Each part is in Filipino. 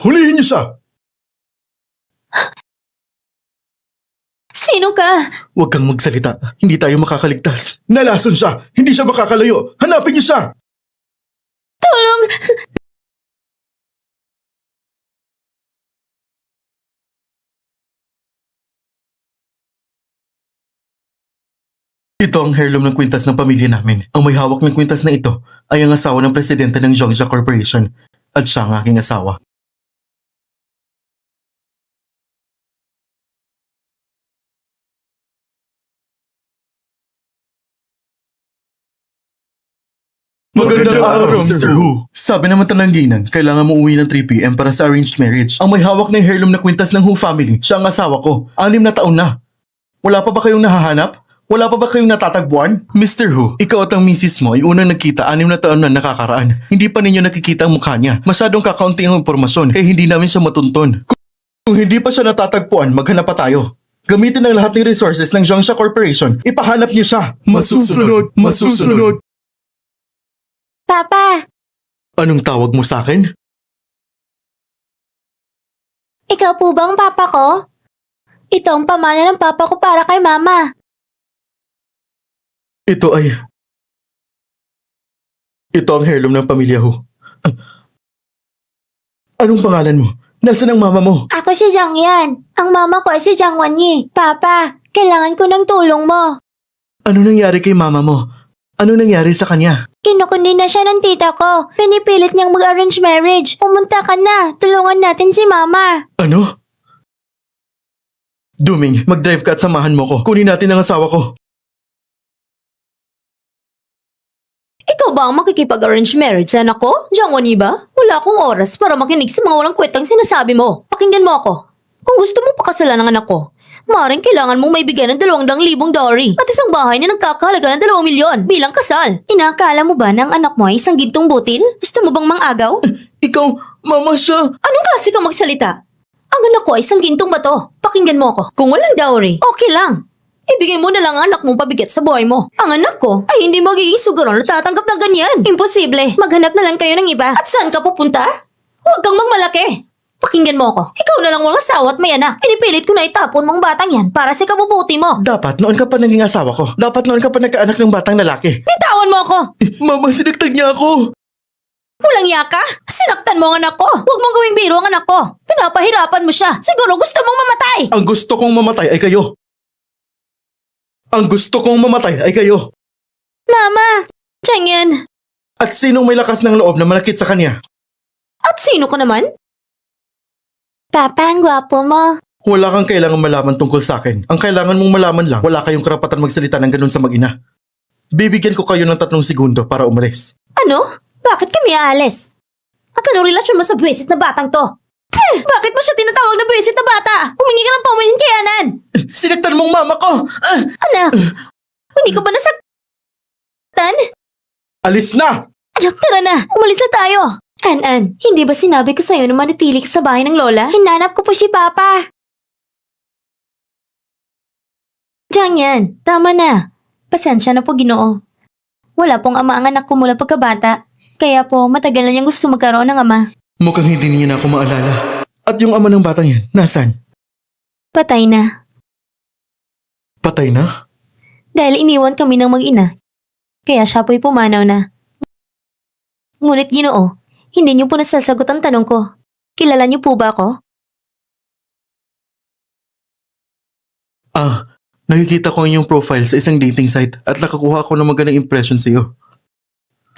Hulihin niyo siya! Sino ka? Huwag kang magsalita. Hindi tayo makakaligtas. Nalason siya! Hindi siya makakalayo! Hanapin niyo siya! Tulong! Ito ang heirloom ng kwintas ng pamilya namin. Ang may hawak ng kwintas na ito ay ang asawa ng presidente ng Zhongzha Corporation at siya ang aking asawa. Magandang araw, Mr. Hu. Sabi naman tanangginan, kailangan mo uwi ng 3 p.m. para sa arranged marriage. Ang may hawak ng heirloom na kwintas ng Hu family, siya ang asawa ko. 6 na taon na. Wala pa ba kayong nahahanap? Wala pa ba kayong natatagpuan? Mr. Hu, ikaw at ang misis mo ay unang nagkita 6 na taon na nakakaraan. Hindi pa ninyo nakikita ang mukha niya. Masyadong kakaunti ang impormasyon, kaya hindi namin siya matunton. Kung hindi pa siya natatagpuan, maghanap pa tayo. Gamitin ang lahat ng resources ng Zhongzha Corporation. Ipahanap niyo siya. Masusunod! Masusunod! Papa, Anong tawag mo sa akin? ikaw po bang papa ko? Ito ang pamana ng papa ko para kay mama. Ito ang heirloom ng pamilya Hu. Anong pangalan mo? Nasaan ang mama mo? Ako si Jiang Yan. Ang mama ko ay si Jiang Wanyi. Papa, kailangan ko ng tulong mo. Ano nangyari kay mama mo? Ano nangyari sa kanya? Kinukundi na siya ng tita ko. Pinipilit niyang mag-arrange marriage. Pumunta ka na. Tulungan natin si mama. Ano? Duming, mag-drive ka at samahan mo ko. Kunin natin ang asawa ko. Ikaw ba ang makikipag-arrange marriage sa anak ko? Jiang Wanyi ba? Wala akong oras para makinig sa mga walang kwetang sinasabi mo. Pakinggan mo ako. Kung gusto mo pakasalan ng anak ko, maaaring kailangan mong may bigyan ng 200,000 dowry at isang bahay na nagkakahalaga ng 2 milyon bilang kasal. Inaakala mo ba na ang anak mo ay isang gintong butil? Gusto mo bang mang-agaw? Ikaw, mama siya. Anong klase kang magsalita? Ang anak ko ay isang gintong bato. Pakinggan mo ako. Kung walang dowry, okay lang. Ibigay mo na lang ang anak mong pabigat sa buhay mo. Ang anak ko ay hindi magiging sugaron na tatanggap ng ganyan. Imposible. Maghanap na lang kayo ng iba. At saan ka pupunta? Huwag kang magmalaki. Pakinggan mo ako. Ikaw na lang walang asawa at may anak. Pinipilit ko na itapon mong batang yan para sa kabubuti mo. Dapat noon ka pa naging asawa ko. Dapat noon ka pa nagkaanak ng batang lalaki. Bitawan mo ako. Mama, sinagtag niya ako. Walang yaka. Sinaktan mo ang anak ko. Huwag mong gawing biro ang anak ko. Pinapahirapan mo siya. Siguro gusto mong mamatay. Ang gusto kong mamatay ay kayo. Ang gusto kong mamatay ay kayo. Mama. Jiang Yan. At sinong may lakas ng loob na malakit sa kanya? At sino ka naman? Papa, ang gwapo mo. Wala kang kailangan malaman tungkol sa akin. Ang kailangan mong malaman lang, wala kayong karapatan magsalita ng ganun sa mag-ina. Bibigyan ko kayo ng 3 segundo para umalis. Ano? Bakit kami aalis? At anong relasyon mo sa buwisit na batang to? Bakit mo siya tinatawag na buwisit na bata? Humingi ka ng paumanhin kay Anan. Sinaktan mong mama ko! Anak, hindi ko ba nasaktan? Alis na! Anak, tara na. Umalis na tayo. An, hindi ba sinabi ko sa'yo na manatili ka sa bahay ng lola? Hinanap ko po si Papa. Jiang Yan, tama na. Pasensya na po, Ginoo. Wala pong ama ang anak ko mula pagkabata. Kaya po, matagal na niyang gusto magkaroon ng ama. Mukhang hindi niya na ako maalala. At yung ama ng batang yan, nasaan? Patay na. Patay na? Dahil iniwan kami ng mag-ina. Kaya siya po'y pumanaw na. Ngunit Ginoo, hindi niyo po nasasagot ang tanong ko. Kilala niyo po ba ako? Nakikita ko ang iyong profile sa isang dating site at nakakuha ako ng magandang impression sa iyo.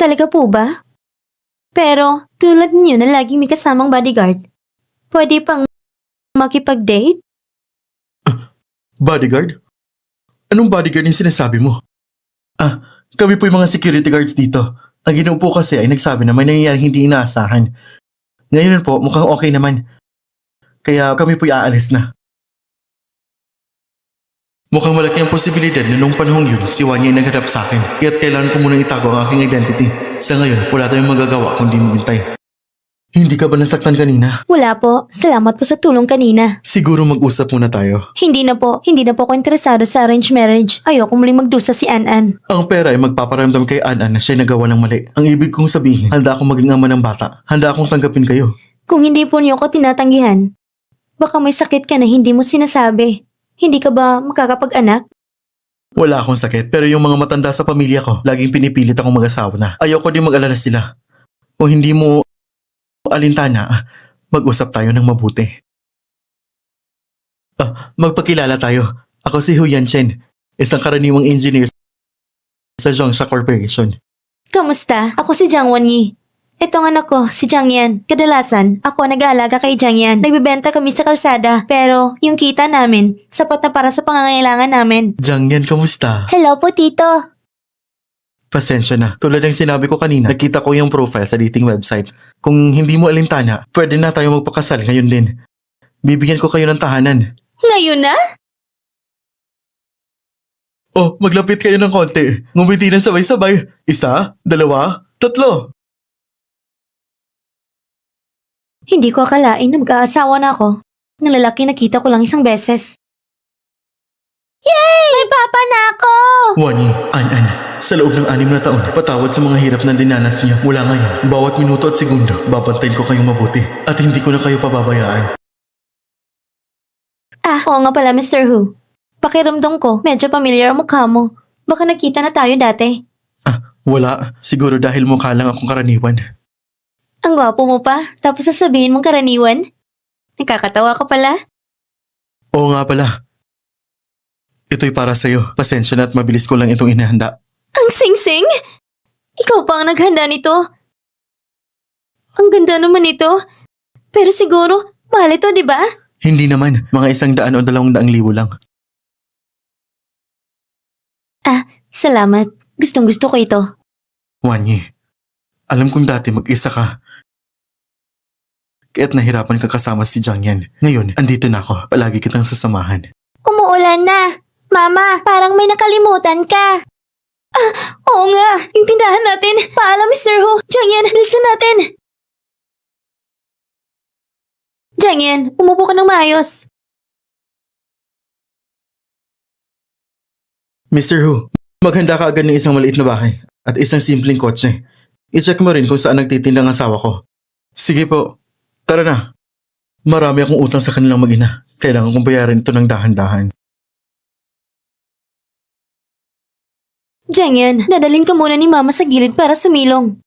Talaga po ba? Pero tulad niyo na laging may kasamang bodyguard, pwede pang makipag-date? Bodyguard? Anong bodyguard yung sinasabi mo? Kami po yung mga security guards dito. Ang ginuupo kasi ay nagsabi na may nangyayari hindi inaasahan. Ngayon po, mukhang okay naman. Kaya kami po'y aalis na. Mukhang malaki ang posibilidad na noong panahong yun, si Wanya ay naghanap sa akin. Kaya't kailangan ko munang itago ang aking identity. Sa ngayon, wala tayong magagawa kundi maghintay. Hindi ka ba nasaktan kanina? Wala po. Salamat po sa tulong kanina. Siguro mag-usap muna tayo. Hindi na po. Hindi na po ako interesado sa arranged marriage. Ayoko muling magdusa si An-An. Ang pera ay magpaparamdam kay An-An na siya nagawa ng mali. Ang ibig kong sabihin, handa akong maging ama ng bata. Handa akong tanggapin kayo. Kung hindi po niyo ako tinatanggihan, baka may sakit ka na hindi mo sinasabi. Hindi ka ba makakapag-anak? Wala akong sakit, pero yung mga matanda sa pamilya ko, laging pinipilit akong mag-asawa na. Ayoko din mag-alala sila. Kung hindi mo alintana, mag-usap tayo ng mabuti. Magpakilala tayo. Ako si Huyan Chen, isang karaniwang engineer sa Zhongsha Corporation. Kamusta? Ako si Jiang Wanyi. Ito ang anak ko, si Jiang Yan. Kadalasan, ako ang nag-aalaga kay Jiang Yan. Nagbibenta kami sa kalsada, pero yung kita namin, sapat na para sa pangangailangan namin. Jiang Yan, kamusta? Hello po, Tito. Pasensya na. Tulad ng sinabi ko kanina, nakita ko yung profile sa dating website. Kung hindi mo alintana, pwede na tayo magpakasal ngayon din. Bibigyan ko kayo ng tahanan. Ngayon na? Oh, maglapit kayo ng konti. Ngumiti ng sabay-sabay. 1, 2, 3. Hindi ko akalain na mag-aasawa na ako. Ng lalaki nakita ko lang isang beses. Yay! May papa na ako! Wani, An-An, sa loob ng 6 na taon, patawad sa mga hirap na dinanas niyo. Mula ngayon, bawat minuto at segundo, babantayin ko kayong mabuti. At hindi ko na kayo pababayaan. Oo nga pala, Mr. Hu. Pakiramdam ko, medyo familiar ang mukha mo. Baka nakita na tayo dati. Wala. Siguro dahil mukha lang akong karaniwan. Ang gwapo mo pa, tapos sasabihin mong karaniwan. Nakakatawa ka pala. Oo nga pala. Ito'y para sa'yo. Pasensya na at mabilis ko lang itong inihanda. Ang sing-sing! Ikaw pa ang naghanda nito. Ang ganda naman ito. Pero siguro, mahal ito, di ba? Hindi naman. Mga 100 o 200,000 lang. Salamat. Gustong-gusto ko ito. Wanyi, alam kong dati mag-isa ka. Kaya't nahirapan ka kasama si Jiang Yan. Ngayon, andito na ako. Palagi kitang sasamahan. Umuulan na. Mama, parang may nakalimutan ka. Oo nga. Yung tindahan natin. Paalam, Mr. Hu. Jiang Yan, bilisan natin. Jiang Yan, umupo ka ng maayos. Mr. Hu, maghanda ka agad ng isang maliit na bahay at isang simpleng kotse. I-check mo rin kung saan nagtitinda ang asawa ko. Sige po. Tara na. Marami akong utang sa kanilang mag-ina. Kailangan kong bayarin ito ng dahan-dahan. Jiang Yan, dadalhin ka muna ni Mama sa gilid para sumilong.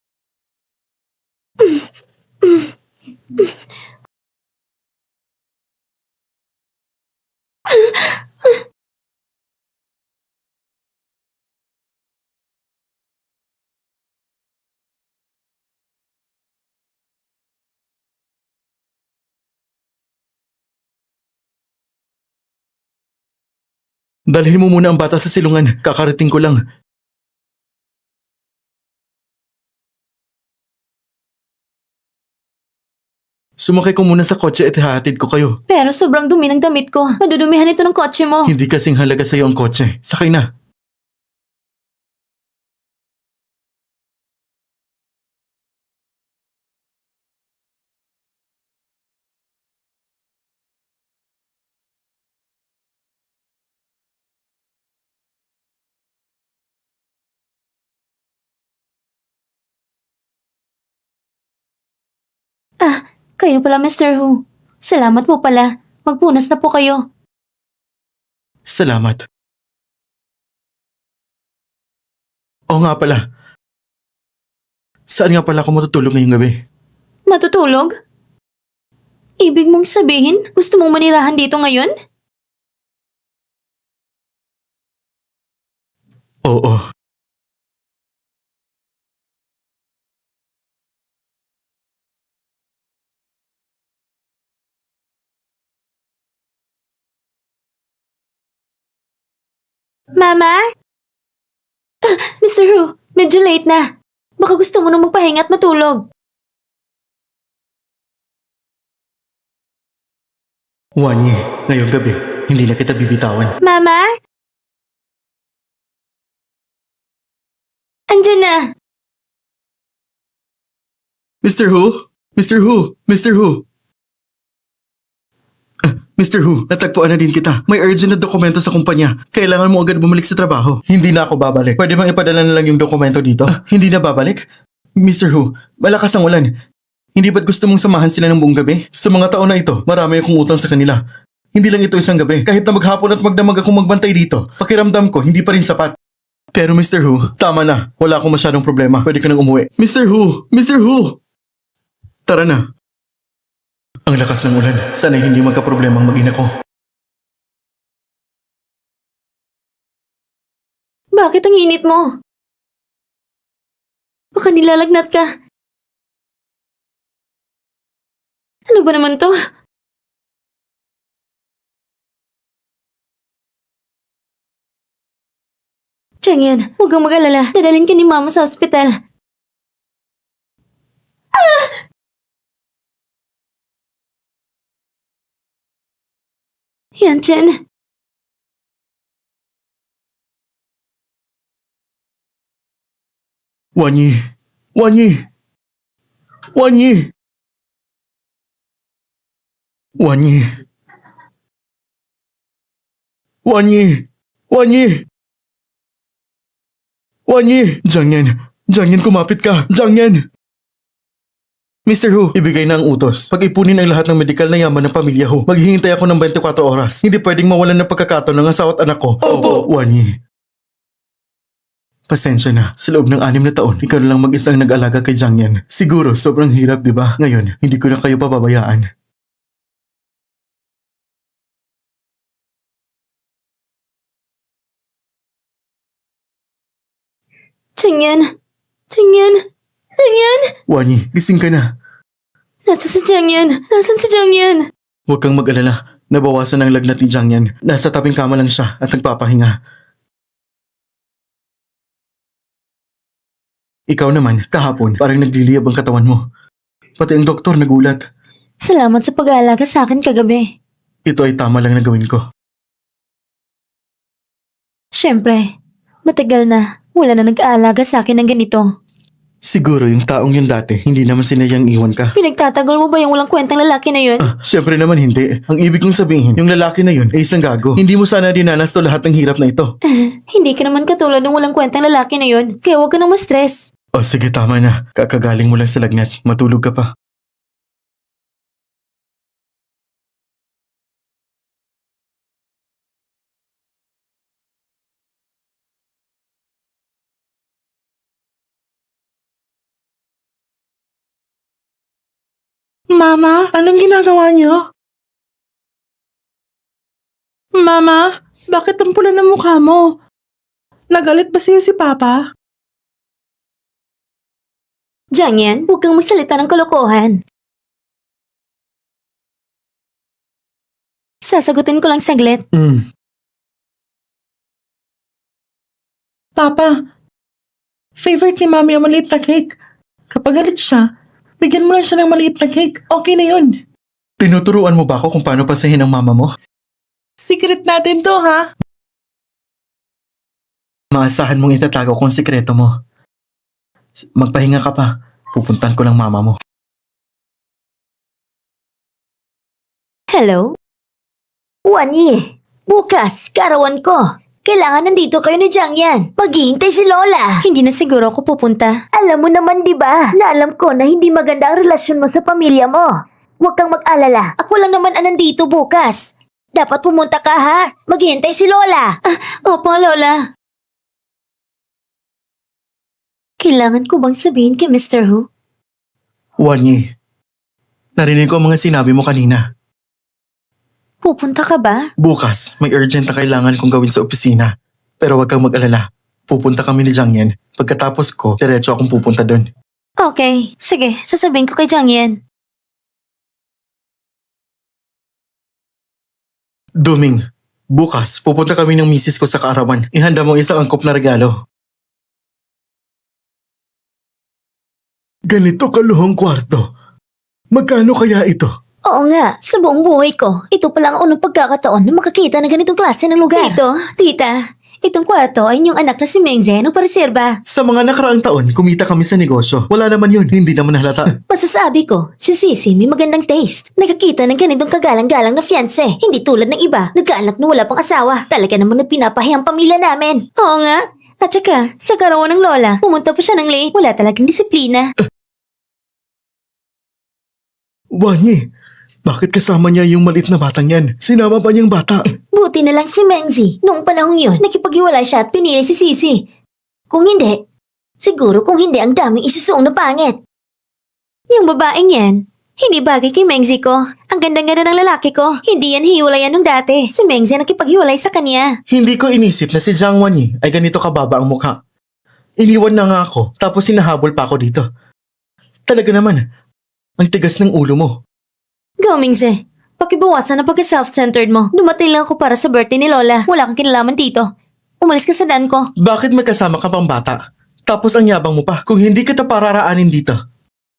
Dalhin mo muna ang bata sa silungan. Kakarating ko lang. Sumakay ko muna sa kotse at ihahatid ko kayo. Pero sobrang dumi ng damit ko. Madudumihan ito ng kotse mo. Hindi kasing halaga sa'yo ang kotse. Sakay na. Kayo pala, Mr. Hu. Salamat po pala. Magpunas na po kayo. Salamat. Oo nga pala. Saan nga pala ako matutulog ngayong gabi? Matutulog? Ibig mong sabihin, gusto mong manirahan dito ngayon? Oo. Mama? Mr. Hu, medyo late na. Baka gusto mo nang magpahinga at matulog. Wanyi, ngayong gabi, hindi na kita bibitawan. Mama? Andiyan na. Mr. Hu? Mr. Hu! Mr. Hu! Mr. Hu, natagpuan na din kita. May urgent na dokumento sa kumpanya. Kailangan mo agad bumalik sa trabaho. Hindi na ako babalik. Pwede bang ipadala na lang yung dokumento dito? Hindi na babalik? Mr. Hu, malakas ang ulan. Hindi ba't gusto mong samahan sila ng buong gabi? Sa mga taon na ito, marami akong utang sa kanila. Hindi lang ito isang gabi. Kahit na maghapon at magdamag akong magbantay dito, pakiramdam ko hindi pa rin sapat. Pero Mr. Hu, tama na. Wala akong masyadong problema. Pwede ka nang umuwi. Mr. Hu! Mr. Hu! Tara na. Ang lakas ng ulan. Sana hindi magka-problema ang mag-ina ko. Bakit ang init mo? Baka nilalagnat ka. Ano ba naman to? Changyan, huwag kang mag-alala. Dadalhin ka ni Mama sa ospital. Yan, Chen. Wanyi! Wanyi! Wanyi! Wanyi! Wanyi! Wanyi! Wanyi! Jiangyan! Jiangyan, kumapit ka! Jiangyan! Mr. Hu, ibigay na ang utos. Pag-ipunin ang lahat ng medikal na yaman ng pamilya Hu. Maghihintay ako ng 24 oras. Hindi pwedeng mawalan ng pagkakataon ng asawa at anak ko. Opo! Wanyi. Pasensya na. Sa loob ng 6 na taon, ikaw na lang mag-isang nag-alaga kay Jiangyan. Siguro, sobrang hirap, di ba? Ngayon, hindi ko na kayo pababayaan. Changyan! Changyan! Changyan! Wanyi, gising ka na. Nasaan si Changyan? Nasaan si Changyan? Huwag kang mag-alala. Nabawasan ang lagnat ni Jiangyan. Nasa tabing kama lang siya at nagpapahinga. Ikaw naman, kahapon, parang nagliliyab ang katawan mo. Pati ang doktor nagulat. Salamat sa pag-aalaga sa akin kagabi. Ito ay tama lang na gawin ko. Siyempre, matagal na. Wala na nag-aalaga sa akin ng ganito. Siguro yung taong yun dati, hindi naman sinayang iwan ka. Pinagtatagol mo ba yung walang kwentang lalaki na yun? Siyempre naman hindi. Ang ibig kong sabihin, yung lalaki na yun ay isang gago. Hindi mo sana dinanas to lahat ng hirap na ito. Hindi ka naman katulad ng walang kwentang lalaki na yun. Kaya huwag ka nang ma-stress. O sige, tama na. Kakagaling mo lang sa lagnat. Matulog ka pa. Mama, anong ginagawa niyo? Mama, bakit ang pula ng mukha mo? Nagalit ba sa'yo si Papa? Jiangyan, huwag kang magsalita ng kalokohan. Sasagutin ko lang saglit. Papa, favorite ni Mami ang maliit na cake. Kapag galit siya, bigyan mo lang siya ng maliit na cake. Okay na yun. Tinuturuan mo ba ako kung paano pasahin ang mama mo? Secret natin to, ha? Maasahan mong itatago kung sikreto mo. Magpahinga ka pa. Pupuntan ko lang mama mo. Hello? Wani, bukas, karawan ko. Kailangan nandito kayo ni Jiangyan. Maghihintay si Lola. Hindi na siguro ako pupunta. Alam mo naman, di ba? Na alam ko na hindi maganda ang relasyon mo sa pamilya mo. Huwag kang mag-alala. Ako lang naman ang nandito bukas. Dapat pumunta ka, ha? Maghihintay si Lola. Opo, Lola. Kailangan ko bang sabihin kay Mr. Hu? Wanyi, narinig ko ang mga sinabi mo kanina. Pupunta ka ba? Bukas, may urgent na kailangan kong gawin sa opisina. Pero huwag kang mag-alala. Pupunta kami ni Jiangyan. Pagkatapos ko, diretso akong pupunta doon. Okay, sige, sasabihin ko kay Jiangyan. Duming, bukas, pupunta kami ng misis ko sa kaarawan. Ihanda mo isang angkop na regalo. Ganito kaluhong kwarto. Magkano kaya ito? Oo nga, sa buong buhay ko, ito pa lang ang unang pagkakataon na makakita ng ganitong klase ng lugar. Tito, tita, Itong kwarto ay inyong anak na si Mengze ng pareserba. Sa mga nakaraang taon, kumita kami sa negosyo. Wala naman yun, hindi naman halata. Masasabi ko, si Sisi may magandang taste. Nakakita ng ganitong kagalang-galang na fiancé. Hindi tulad ng iba, nagkaanak na wala pang asawa. Talaga naman na pinapahiyang pamilya namin. Oo nga. At saka, sa karawan ng lola, pumunta pa siya ng late. Wala talagang disiplina. Wanyi, bakit kasama niya yung malit na batang yan? Sinama pa niyang bata. Buti na lang si Mengzi. Noong panahong yun, nakipaghiwalay siya at pinili si Sisi. Kung hindi, siguro kung hindi ang daming isusuong na pangit. Yung babaeng yan, hindi bagay kay Mengzi ko. Ang ganda-ganda ng lalaki ko. Hindi yan hiwalayan nung dati. Si Mengzi nakipaghiwalay sa kanya. Hindi ko inisip na si Jiang Wanyi ay ganito kababa ang mukha. Iniwan na nga ako, tapos sinahabol pa ako dito. Talaga naman, ang tigas ng ulo mo. Go, Mengzi. Pakibawasan ang pagka-self-centered mo. Dumating lang ako para sa birthday ni Lola. Wala kang kinalaman dito. Umalis ka sa daan ko. Bakit may kasama ka pang bata? Tapos ang yabang mo pa. Kung hindi kita pararaanin dito,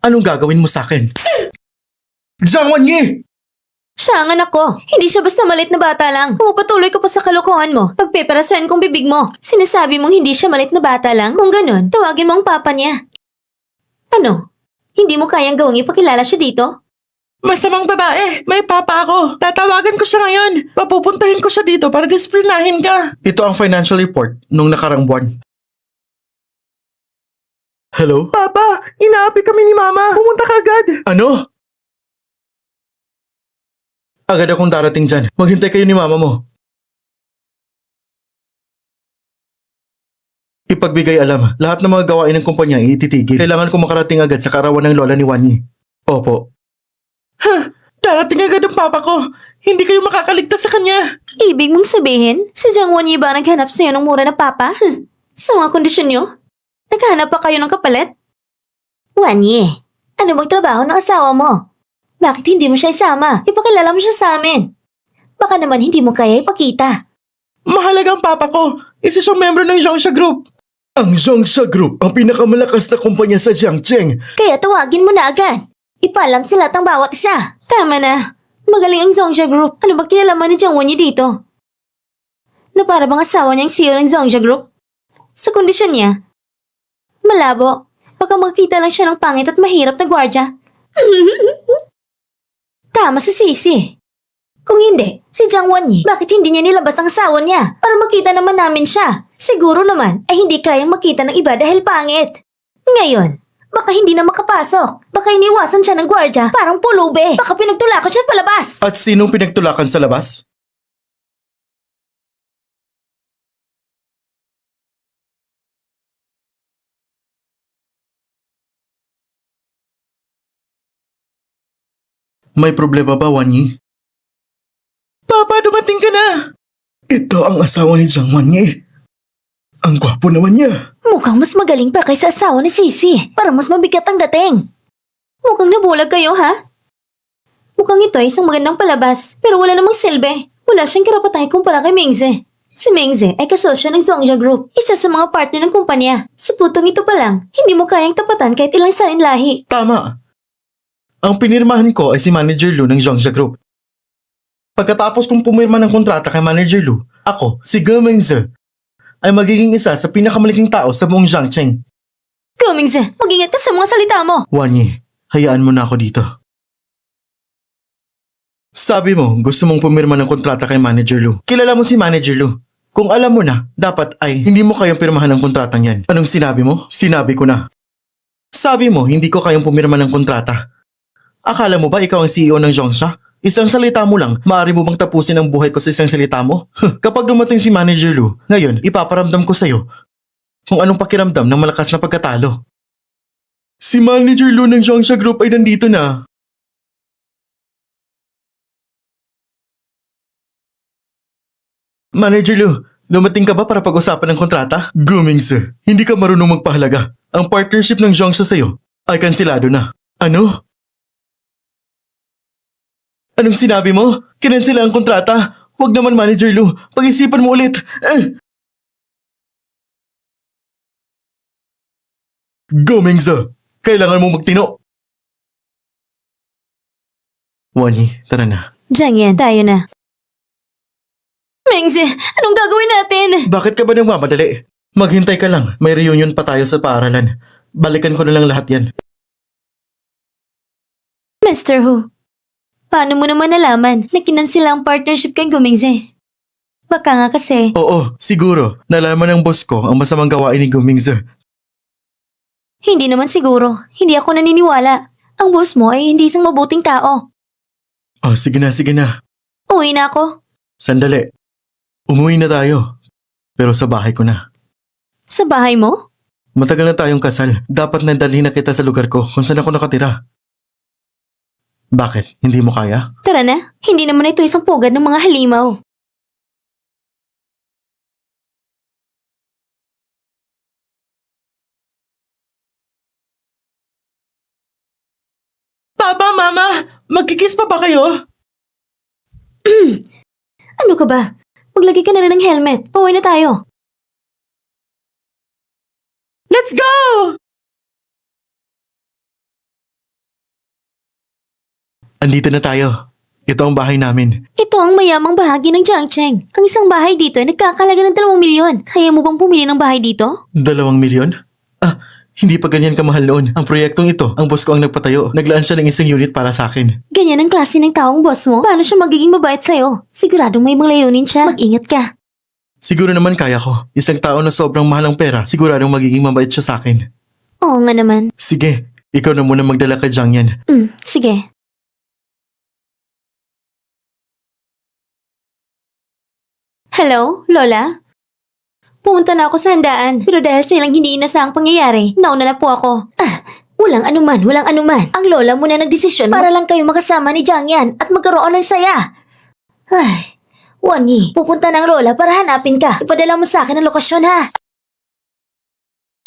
anong gagawin mo sa akin? Jiang Wanyi! Siya ang anak ko. Hindi siya basta malit na bata lang. Pumapatuloy ka pa sa kalokohan mo. Pagpeperasuhan kong bibig mo. Sinasabi mong hindi siya malit na bata lang. Kung ganun, tawagin mo ang papa niya. Ano? Hindi mo kayang gawang ipakilala siya dito? Masamang babae, may papa ako. Tatawagan ko siya ngayon. Papupuntahin ko siya dito para disiplinahin ka. Ito ang financial report nung nakarang buwan. Hello? Papa, inaapi kami ni Mama. Pumunta ka agad. Ano? Agad akong darating dyan. Maghintay kayo ni mama mo. Ipagbigay alam, lahat ng mga gawain ng kumpanya ay ititigil. Kailangan ko makarating agad sa karawan ng lola ni Wanyi. Opo. Darating agad ang papa ko. Hindi kayo makakaligtas sa kanya. Ibig mong sabihin, si Jiang Wanyi ba naghanap sa'yo ng mura na papa? Sa mga kondisyon niyo? Naghanap pa kayo ng kapalit? Wanyi, ano bang trabaho ng asawa mo? Bakit hindi mo siya isama? Ipakilala mo siya sa amin. Baka naman hindi mo kaya ipakita. Mahalagang papa ko. Isa siyang membro ng Zhongsha Group. Ang Zhongsha Group ang pinakamalakas na kumpanya sa Jiangcheng. Kaya tawagin mo na agad. Ipaalam sa lahat ng bawat isa. Tama na. Magaling ang Zhongsha Group. Ano ba kinalaman ni Jiang Wanyi dito? Na para bang asawa niya ang CEO ng Zhongsha Group? Sa kondisyon niya, malabo. Baka magkita lang siya ng pangit at mahirap na gwardya. Tama si Sisi. Kung hindi, si Jiang Wanyi, bakit hindi niya nilabas ang asawa niya para makita naman namin siya? Siguro naman ay hindi kayang makita ng iba dahil pangit. Ngayon, baka hindi na makapasok. Baka iniwasan siya ng gwardya, parang pulube. Baka pinagtulakot siya palabas. At sinong pinagtulakan sa labas? May problema ba, Wanyi? Papa, dumating ka na. Ito ang asawa ni Jiang Wanyi. Ang gwapo naman niya. Mukhang mas magaling pa kaysa asawa ni Sisi. Parang mas mabigat ang dating. Mukhang nabulag kayo, ha? Mukhang ito ay isang magandang palabas, pero wala namang silbi. Wala siyang karapatang ikumpara kay Mengze. Si Mengze ay kasosyo ng Zhongsha Group, isa sa mga partner ng kumpanya. Sa putong ito pa lang, hindi mo kayang tapatan kahit ilang salin lahi. Tama. Ang pinirmahan ko ay si Manager Lu ng Zhongsha Group. Pagkatapos kong pumirma ng kontrata kay Manager Lu, ako, si Ge Mengze, ay magiging isa sa pinakamalaking tao sa buong Jiangcheng. Go, Mengze! Mag-ingat ka sa mga salita mo! Wanyi, hayaan mo na ako dito. Sabi mo, gusto mong pumirma ng kontrata kay Manager Lu. Kilala mo si Manager Lu. Kung alam mo na, dapat ay hindi mo kayang pirmahan ng kontratang yan. Anong sinabi mo? Sinabi ko na. Sabi mo, hindi ko kayang pumirma ng kontrata. Akala mo ba ikaw ang CEO ng Zhongsha? Isang salita mo lang, maaari mo bang tapusin ang buhay ko sa isang salita mo? Kapag dumating si Manager Lu, ngayon, ipaparamdam ko sa'yo kung anong pakiramdam ng malakas na pagkatalo. Si Manager Lu ng Zhongsha Group ay nandito na. Manager Lu, dumating ka ba para pag-usapan ng kontrata? Gumingse, hindi ka marunong magpahalaga. Ang partnership ng Zhongsha sa'yo ay kansilado na. Ano? Anong sinabi mo? Kinansela ang kontrata? Huwag naman, Manager Lu. Pag-isipan mo ulit. Gumingse, kailangan mo magtino. Wanyi, tara na. Jiang Yan, tayo na. Mengzi, anong gagawin natin? Bakit ka ba nang mamadali? Maghintay ka lang. May reunion pa tayo sa paaralan. Balikan ko na lang lahat yan. Mr. Hu, paano mo naman nalaman na kinansila ang partnership kay Gumingze? Baka nga kasi, Oo, siguro. Nalaman ng boss ko ang masamang gawain ni Gumingze. hindi naman siguro. Hindi ako naniniwala. Ang boss mo ay hindi isang mabuting tao. Oh, sige na, sige na. Uwi na ako. Sandali. Umuwi na tayo. Pero sa bahay ko na. Sa bahay mo? Matagal na tayong kasal. Dapat nadalhin na kita sa lugar ko kung saan ako nakatira. Bakit? Hindi mo kaya? Tara na. Hindi naman ito isang pugad ng mga halimaw. Papa, Mama! Magkikiss pa ba kayo? Ano ka ba? Maglagay ka na ng helmet. Pauwi na tayo. Let's go! Andito na tayo. Ito ang bahay namin. Ito ang mayamang bahagi ng Jiangcheng. Ang isang bahay dito ay nagkakalaga ng 2 milyon. Kaya mo bang pumili ng bahay dito? 2 milyon? Ah, hindi pa ganyan kamahal noon. Ang proyektong ito, ang boss ko ang nagpatayo. Naglaan siya ng isang unit para sa akin. Ganyan ang klase ng taong boss mo? Paano siya magiging mabait sa'yo? Siguradong may mga layunin siya. Mag-ingat ka. Siguro naman kaya ko. Isang tao na sobrang mahal ang pera, siguradong magiging mabait siya sa akin. Oo nga naman. Sige, ikaw na muna magdala kay Jiang yan. Sige. Hello, Lola? Pumunta na ako sa handaan, pero dahil sa ilang hindi inasahang pangyayari, nauna na po ako. Walang anuman, walang anuman. Ang lola mo na nagdesisyon para lang kayo makasama ni Jiang Yan at magkaroon ng saya. Ay, Wani, pupunta ng lola para hanapin ka. Ipadala mo sa akin ang lokasyon, ha?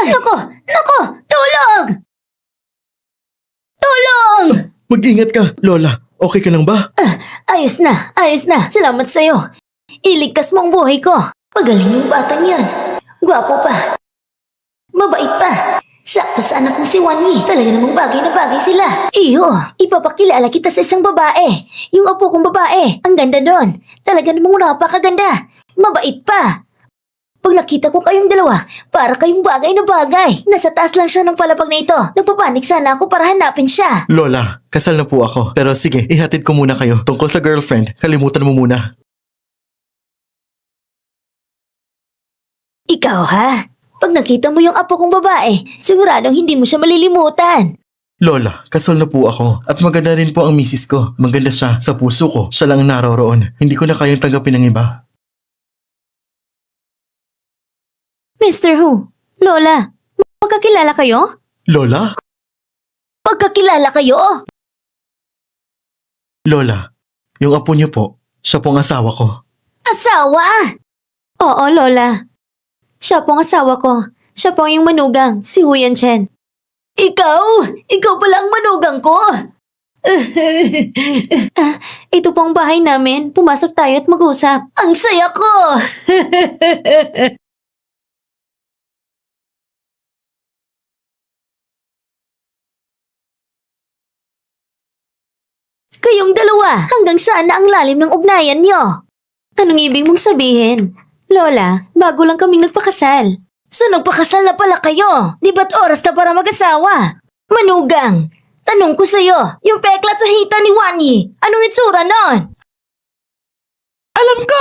Nako! Nako! Tulong! Tulong! Mag-ingat ka, Lola. Okay ka lang ba? Ayos na, ayos na. Salamat sa'yo. Iligtas mo ang buhay ko. Magaling yung batang yan. Gwapo pa. Mabait pa. Sakto sa anak mo si Wani. Talaga namang bagay na bagay sila. Iyo, ipapakilala kita sa isang babae. Yung apo kong babae. Ang ganda doon. Talaga namang napakaganda. Mabait pa. Pag nakita ko kayong dalawa, para kayong bagay na bagay. Nasa taas lang siya ng palapag na ito. Nagpapanik sana ako para hanapin siya. Lola, kasal na po ako. Pero sige, ihatid ko muna kayo. Tungkol sa girlfriend, kalimutan mo muna. Ikaw ha? Pag nakita mo yung apo kong babae, siguradong hindi mo siya malilimutan. Lola, kasal na po ako. At maganda rin po ang misis ko. Maganda siya. Sa puso ko, siya lang ang naroroon. Hindi ko na kayang tanggapin ng iba. Mr. Hu, Lola, magkakilala kayo? Lola? Magkakilala kayo? Lola, yung apo niyo po, siya po ang asawa ko. Asawa? Oo, Lola. Siya po ang asawa ko. Siya po yung manugang, si Huyan Chen. Ikaw? Ikaw pala ang manugang ko? Ito po ang bahay namin. Pumasok tayo at mag-usap. Ang saya ko! Kayong dalawa, hanggang saan na ang lalim ng ugnayan nyo? Anong ibig mong sabihin? Lola, bago lang kaming nagpakasal. So nagpakasal na pala kayo? Di ba't oras na para mag-asawa? Manugang, tanong ko sa'yo, yung peklat sa hita ni Wani, anong itsura nun? Alam ko!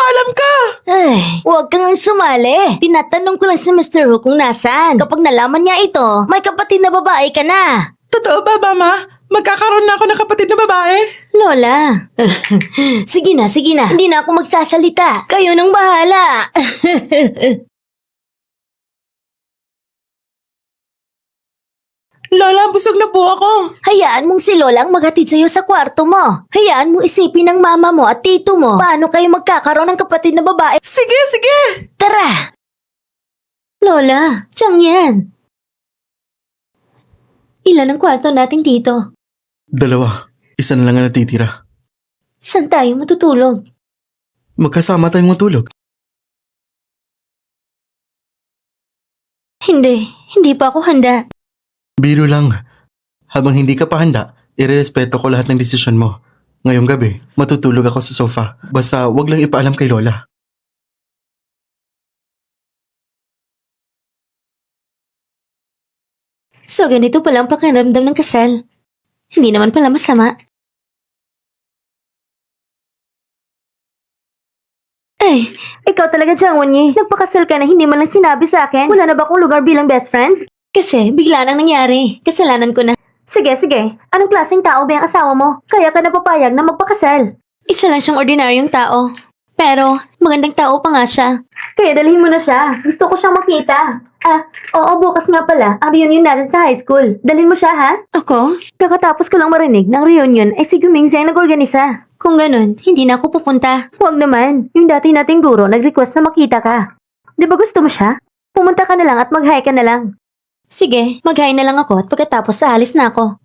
Ay, huwag kang ang sumali. Tinatanong ko lang si Mr. Hu kung nasaan. Kapag nalaman niya ito, may kapatid na babae ka na. Totoo ba, Mama? Magkakaroon na ako ng kapatid na babae? Lola. Sige na, sige na. Hindi na ako magsasalita. Kayo nang bahala. Lola, busog na po ako. Hayaan mong si Lola ang maghatid sa'yo sa kwarto mo. Hayaan mong isipin ng mama mo at tito mo paano kayo magkakaroon ng kapatid na babae. Sige, sige! Tara! Lola, tiyang yan. Ilan ang kwarto natin dito? 2. Isa na lang ang natitira. Saan tayo matutulog? Magkasama tayong matulog. Hindi pa ako handa. Biro lang. Habang hindi ka pa handa, irerespeto ko lahat ng desisyon mo. Ngayong gabi, matutulog ako sa sofa. Basta wag lang ipaalam kay Lola. So ganito pala ang pakiramdam ng kasal. Hindi naman pala masama. Ay, ikaw talaga, Jangwon-yi. Nagpakasal ka na hindi man lang sinabi sa akin. Wala na ba akong lugar bilang best friend? Kasi, bigla nang nangyari. Kasalanan ko na. Sige. Anong klaseng tao ba ang asawa mo? Kaya ka napapayag na magpakasal? Isa lang siyang ordinaryong tao. Pero, magandang tao pa nga siya. Kaya dalhin mo na siya. Gusto ko siyang makita. Oo, bukas nga pala. Ang reunion natin sa high school. Dalhin mo siya, ha? Ako? Kakatapos ko lang marinig ng reunion ay si Gumingzi ang nag-organisa. Kung ganun, hindi na ako pupunta. Huwag naman. Yung dati nating guro nag-request na makita ka. Di ba gusto mo siya? Pumunta ka na lang at mag-hi ka na lang. Sige, mag-hi na lang ako at pagkatapos aalis na ako.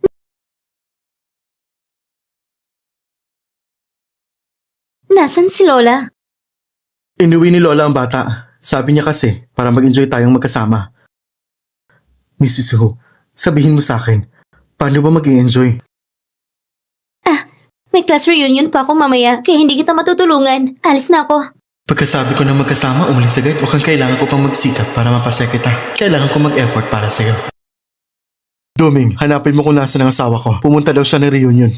Nasaan si Lola? Inuwi ni Lola ang bata. Sabi niya kasi, para mag-enjoy tayong magkasama. Mrs. Hu, sabihin mo sa akin, paano ba mag-enjoy? May class reunion pa ako mamaya, kaya hindi kita matutulungan. Alis na ako. Pagkasabi ko na magkasama, umalis agad. Mukhang kailangan ko pang magsikap para mapasaya kita. Kailangan ko mag-effort para sa'yo. Doming, hanapin mo kung nasa ng asawa ko. Pumunta daw siya ng reunion.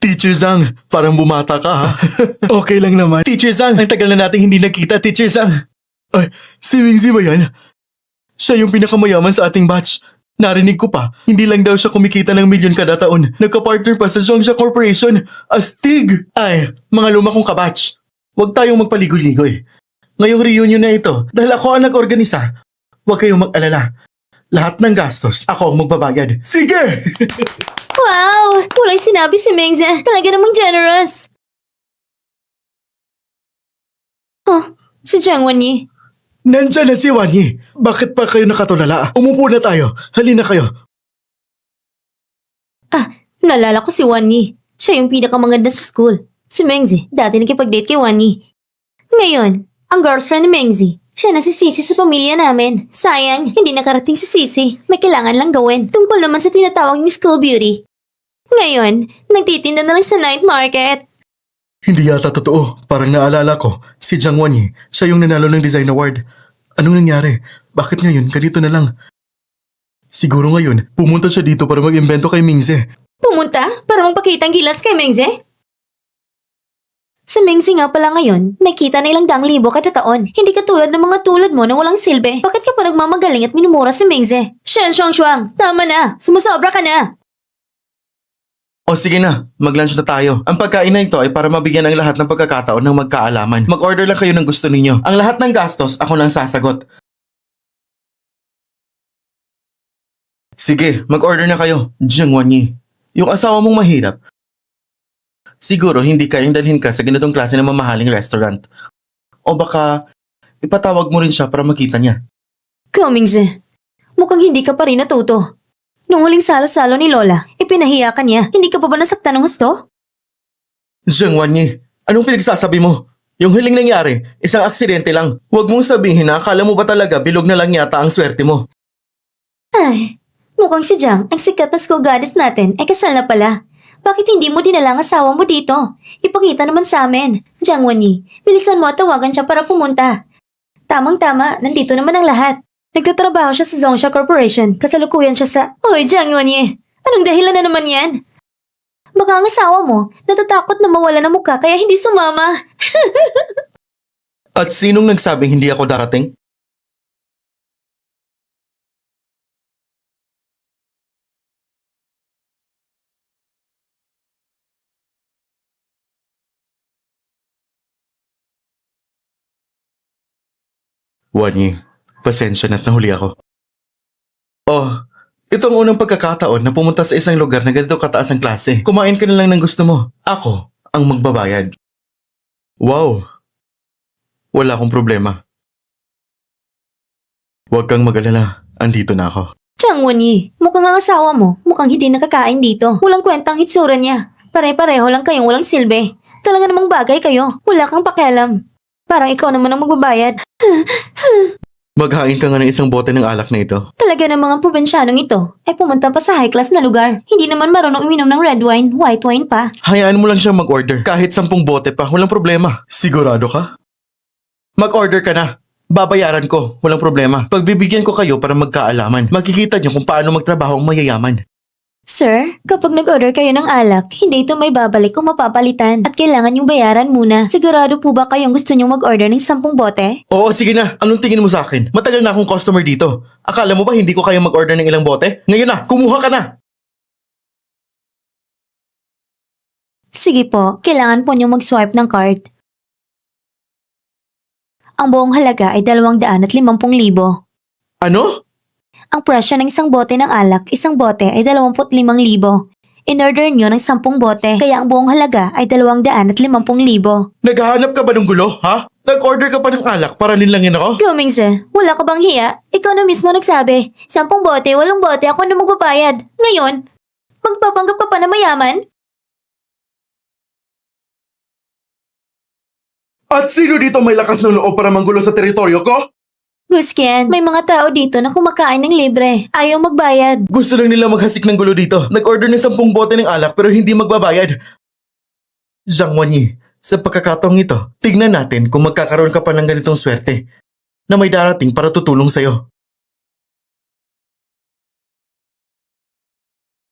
Teacher Zhang, parang bumata ka ha. Okay lang naman. Teacher Zhang, ang tagal na nating hindi nagkita, Teacher Zhang. Ay, si Mingzi ba yan? Siya yung pinakamayaman sa ating batch. Narinig ko pa, hindi lang daw siya kumikita ng milyon kada taon. Nagka-partner pa sa Zhongsha Corporation. Astig! Ay, mga luma kong kabatch. Huwag tayong magpaligoy-ligoy. Ngayong reunion na ito, dahil ako ang nag-organisa, huwag kayong mag-alala. Lahat ng gastos, ako ang magbabayad. Sige! Wow! Walang sinabi si Mingzi. Talaga namang generous. Oh, si Jangwon-yi. Nandyan na si Wanyi. Bakit pa kayo nakatulala? Umupo na tayo. Halina kayo. Naalala ko si Wanyi. Siya yung pinakamaganda sa school. Si Mingzi, dati nakipag-date kay Wanyi. Ngayon, ang girlfriend ni Mingzi, siya na si Sisi sa pamilya namin. Sayang, hindi nakarating si Sisi. May kailangan lang gawin. Tungkol naman sa tinatawag ni school beauty. Ngayon, nagtitinda na lang sa night market. Hindi yata totoo. Parang naalala ko, si Jiang Wanyi, siya yung nanalo ng design award. Anong nangyari? Bakit ngayon ganito na lang? Siguro ngayon, pumunta siya dito para mag-imbento kay Mingzi. Pumunta para magpakita ang gilas kay Mingzi? Sa Mingzi nga pala ngayon, may kita na ilang daang libo kada taon. Hindi katulad ng mga tulad mo na walang silbi. Bakit ka pa nagmamagaling at minumura si Mingzi? Shen Shuang, tama na! Sumusobra ka na! O sige na, mag-lunch na tayo. Ang pagkain na ito ay para mabigyan ang lahat ng pagkakataon ng magkaalaman. Mag-order lang kayo ng gusto ninyo. Ang lahat ng gastos, ako nang sasagot. Sige, mag-order na kayo, Jiang Wanyi. Yung asawa mong mahirap. Siguro hindi kayang dalhin ka sa ganitong klase ng mamahaling restaurant. O baka ipatawag mo rin siya para makita niya. Mingzi, mukhang hindi ka pa rin natuto. Nung huling salo-salo ni Lola, ipinahiya ka niya. Hindi ka pa ba nasaktan ng husto? Jiang Wanyi, anong pinagsasabi mo? Yung huling nangyari, isang aksidente lang. Huwag mong sabihin na akala mo ba talaga bilog na lang yata ang swerte mo. Ay, mukhang si Jiang, ang sikat na school goddess natin, ay kasal na pala. Bakit hindi mo dinala ang asawa mo dito? Ipakita naman sa amin. Jiang Wanyi, bilisan mo at tawagan siya para pumunta. Tamang-tama, nandito naman ang lahat. Nagtatrabaho siya sa Zhongsha Corporation. Kasalukuyan siya sa... Hoy, Jiang Wanyi! Anong dahilan na naman yan? Baka ang asawa mo, natatakot na mawala ng mukha kaya hindi sumama. At sinong nagsabing hindi ako darating? Wanyi, pasensya na't nahuli ako. Oh, ito ang unang pagkakataon na pumunta sa isang lugar na ganito kataas ang klase. Kumain ka na lang ng gusto mo. Ako ang magbabayad. Wow. Wala akong problema. Huwag kang mag-alala. Andito na ako. Jiang Wanyi, mukhang ang asawa mo, mukhang hindi nakakain dito. Walang kwentang hitsura niya. Pare-pareho lang kayong walang silbi. Talaga namang bagay kayo. Wala kang pakialam. Parang ikaw naman ang magbabayad. Maghain ka nga ng isang bote ng alak na ito. Talaga ng mga probinsyanong ito ay pumunta pa sa high class na lugar. Hindi naman marunong uminom ng red wine, white wine pa. Hayaan mo lang siyang mag-order. Kahit 10 bote pa, walang problema. Sigurado ka? Mag-order ka na. Babayaran ko, walang problema. Pagbibigyan ko kayo para magkaalaman. Makikita niyo kung paano magtrabaho ang mayayaman. Sir, kapag nag-order kayo ng alak, hindi ito may babalik o mapapalitan at kailangan yung bayaran muna. Sigurado po ba kayong gusto nyong mag-order ng 10 bote? Oo, sige na. Anong tingin mo sa akin? Matagal na akong customer dito. Akala mo ba hindi ko kaya mag-order ng ilang bote? Ngayon na, kumuha ka na! Sige po, kailangan po nyong mag-swipe ng card. Ang buong halaga ay 250,000. Ano? Ang presyo ng isang bote ng alak, isang bote ay 25,000. In-order nyo ng 10 bote, kaya ang buong halaga ay 250,000. Naghahanap ka ba ng gulo, ha? Nag-order ka pa ng alak para linlangin ako? Gumingse, wala ka bang hiya? Ikaw na mismo nagsabi, 10 bote, 8 bote, ako na magbabayad. Ngayon, magpapanggap ka pa na mayaman? At sino dito may lakas ng loob para manggulo sa teritoryo ko? Guskian, may mga tao dito na kumakain ng libre. Ayaw magbayad. Gusto lang nila maghasik ng gulo dito. Nag-order ng 10 bote ng alak pero hindi magbabayad. Zhang Wanyi, sa pagkakataong ito, tignan natin kung magkakaroon ka pa ng ganitong swerte na may darating para tutulong sa'yo.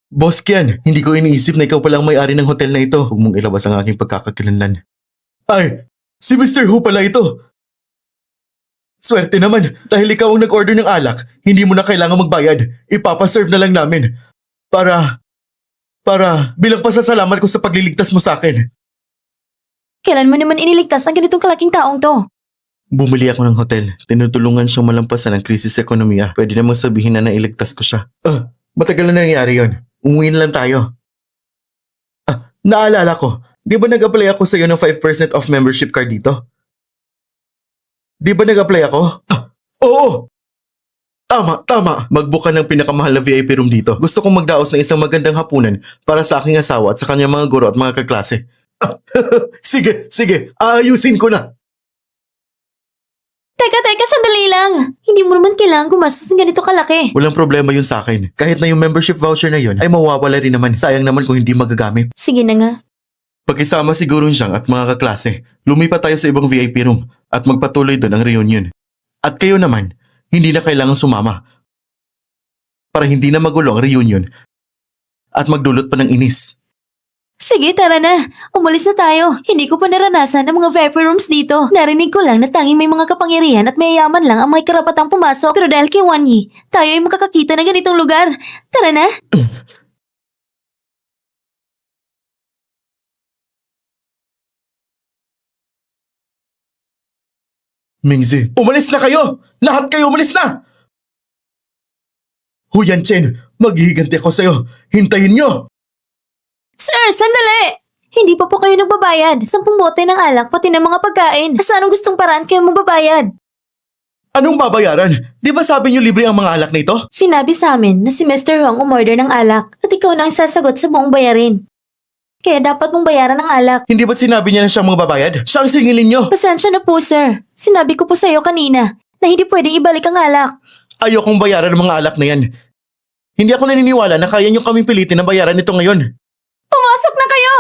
Boss Kian, hindi ko iniisip na ikaw palang may-ari ng hotel na ito. Huwag mong ilabas ang aking pagkakakilanlan. Ay, si Mr. Hu pala ito. Swerte naman, dahil ikaw ang nag-order ng alak, hindi mo na kailangan magbayad. Ipapaserve na lang namin. Para bilang pasasalamat ko sa pagliligtas mo sa akin. Kailan mo naman iniligtas ang ganitong kalaking taong to? Bumili ako ng hotel. Tinutulungan siyang malampasan ang krisis sa ekonomiya. Pwede namang sabihin na nailigtas ko siya. Matagal na nangyayari yon. Umuwi na lang tayo. Naalala ko, di ba nag-apply ako sa'yo ng 5% off membership card dito? Di ba nag-apply ako? Oo! Tama. Mag-book ka ng pinakamahal na VIP room dito. Gusto kong magdaos ng isang magandang hapunan para sa aking asawa at sa kanyang mga guro at mga kaklase. Sige. Aayusin ko na. Teka, sandali lang. Hindi mo naman kailangan gumastos ng ganito kalaki. Walang problema yun sa akin. Kahit na yung membership voucher na yun ay mawawala rin naman. Sayang naman kung hindi magagamit. Sige na nga. Pagkisama si Gurun Zhang at mga kaklase, lumipat tayo sa ibang VIP room at magpatuloy doon ang reunion. At kayo naman, hindi na kailangang sumama. Para hindi na magulo ang reunion at magdulot pa ng inis. Sige, tara na. Umalis na tayo. Hindi ko pa naranasan ang mga VIP rooms dito. Narinig ko lang na tanging may mga kapangyarihan at mayayaman lang ang may karapatang pumasok. Pero dahil kay Wanyi, tayo ay makakakita ng ganitong lugar. Tara na. Mingzi, umalis na kayo! Lahat kayo umalis na! Huyan Chen, maghihiganti ako sa'yo. Hintayin nyo! Sir, sandali! Hindi pa po kayo nagbabayad. 10 bote ng alak pati ng mga pagkain. Sa anong gustong paraan kayo magbabayad? Anong babayaran? Di ba sabi nyo libre ang mga alak na ito? Sinabi sa amin na si Mr. Hong umorder ng alak at ikaw na ang sasagot sa buong bayarin. Kaya dapat mong bayaran ng alak. Hindi ba't sinabi niya na siyang magbabayad? Siya ang singilin nyo! Pasensya na po, sir. Sinabi ko po sa'yo kanina na hindi pwedeng ibalik ang alak. Ayokong bayaran ng mga alak na yan. Hindi ako naniniwala na kaya nyo kaming pilitin na bayaran ito ngayon. Pumasok na kayo!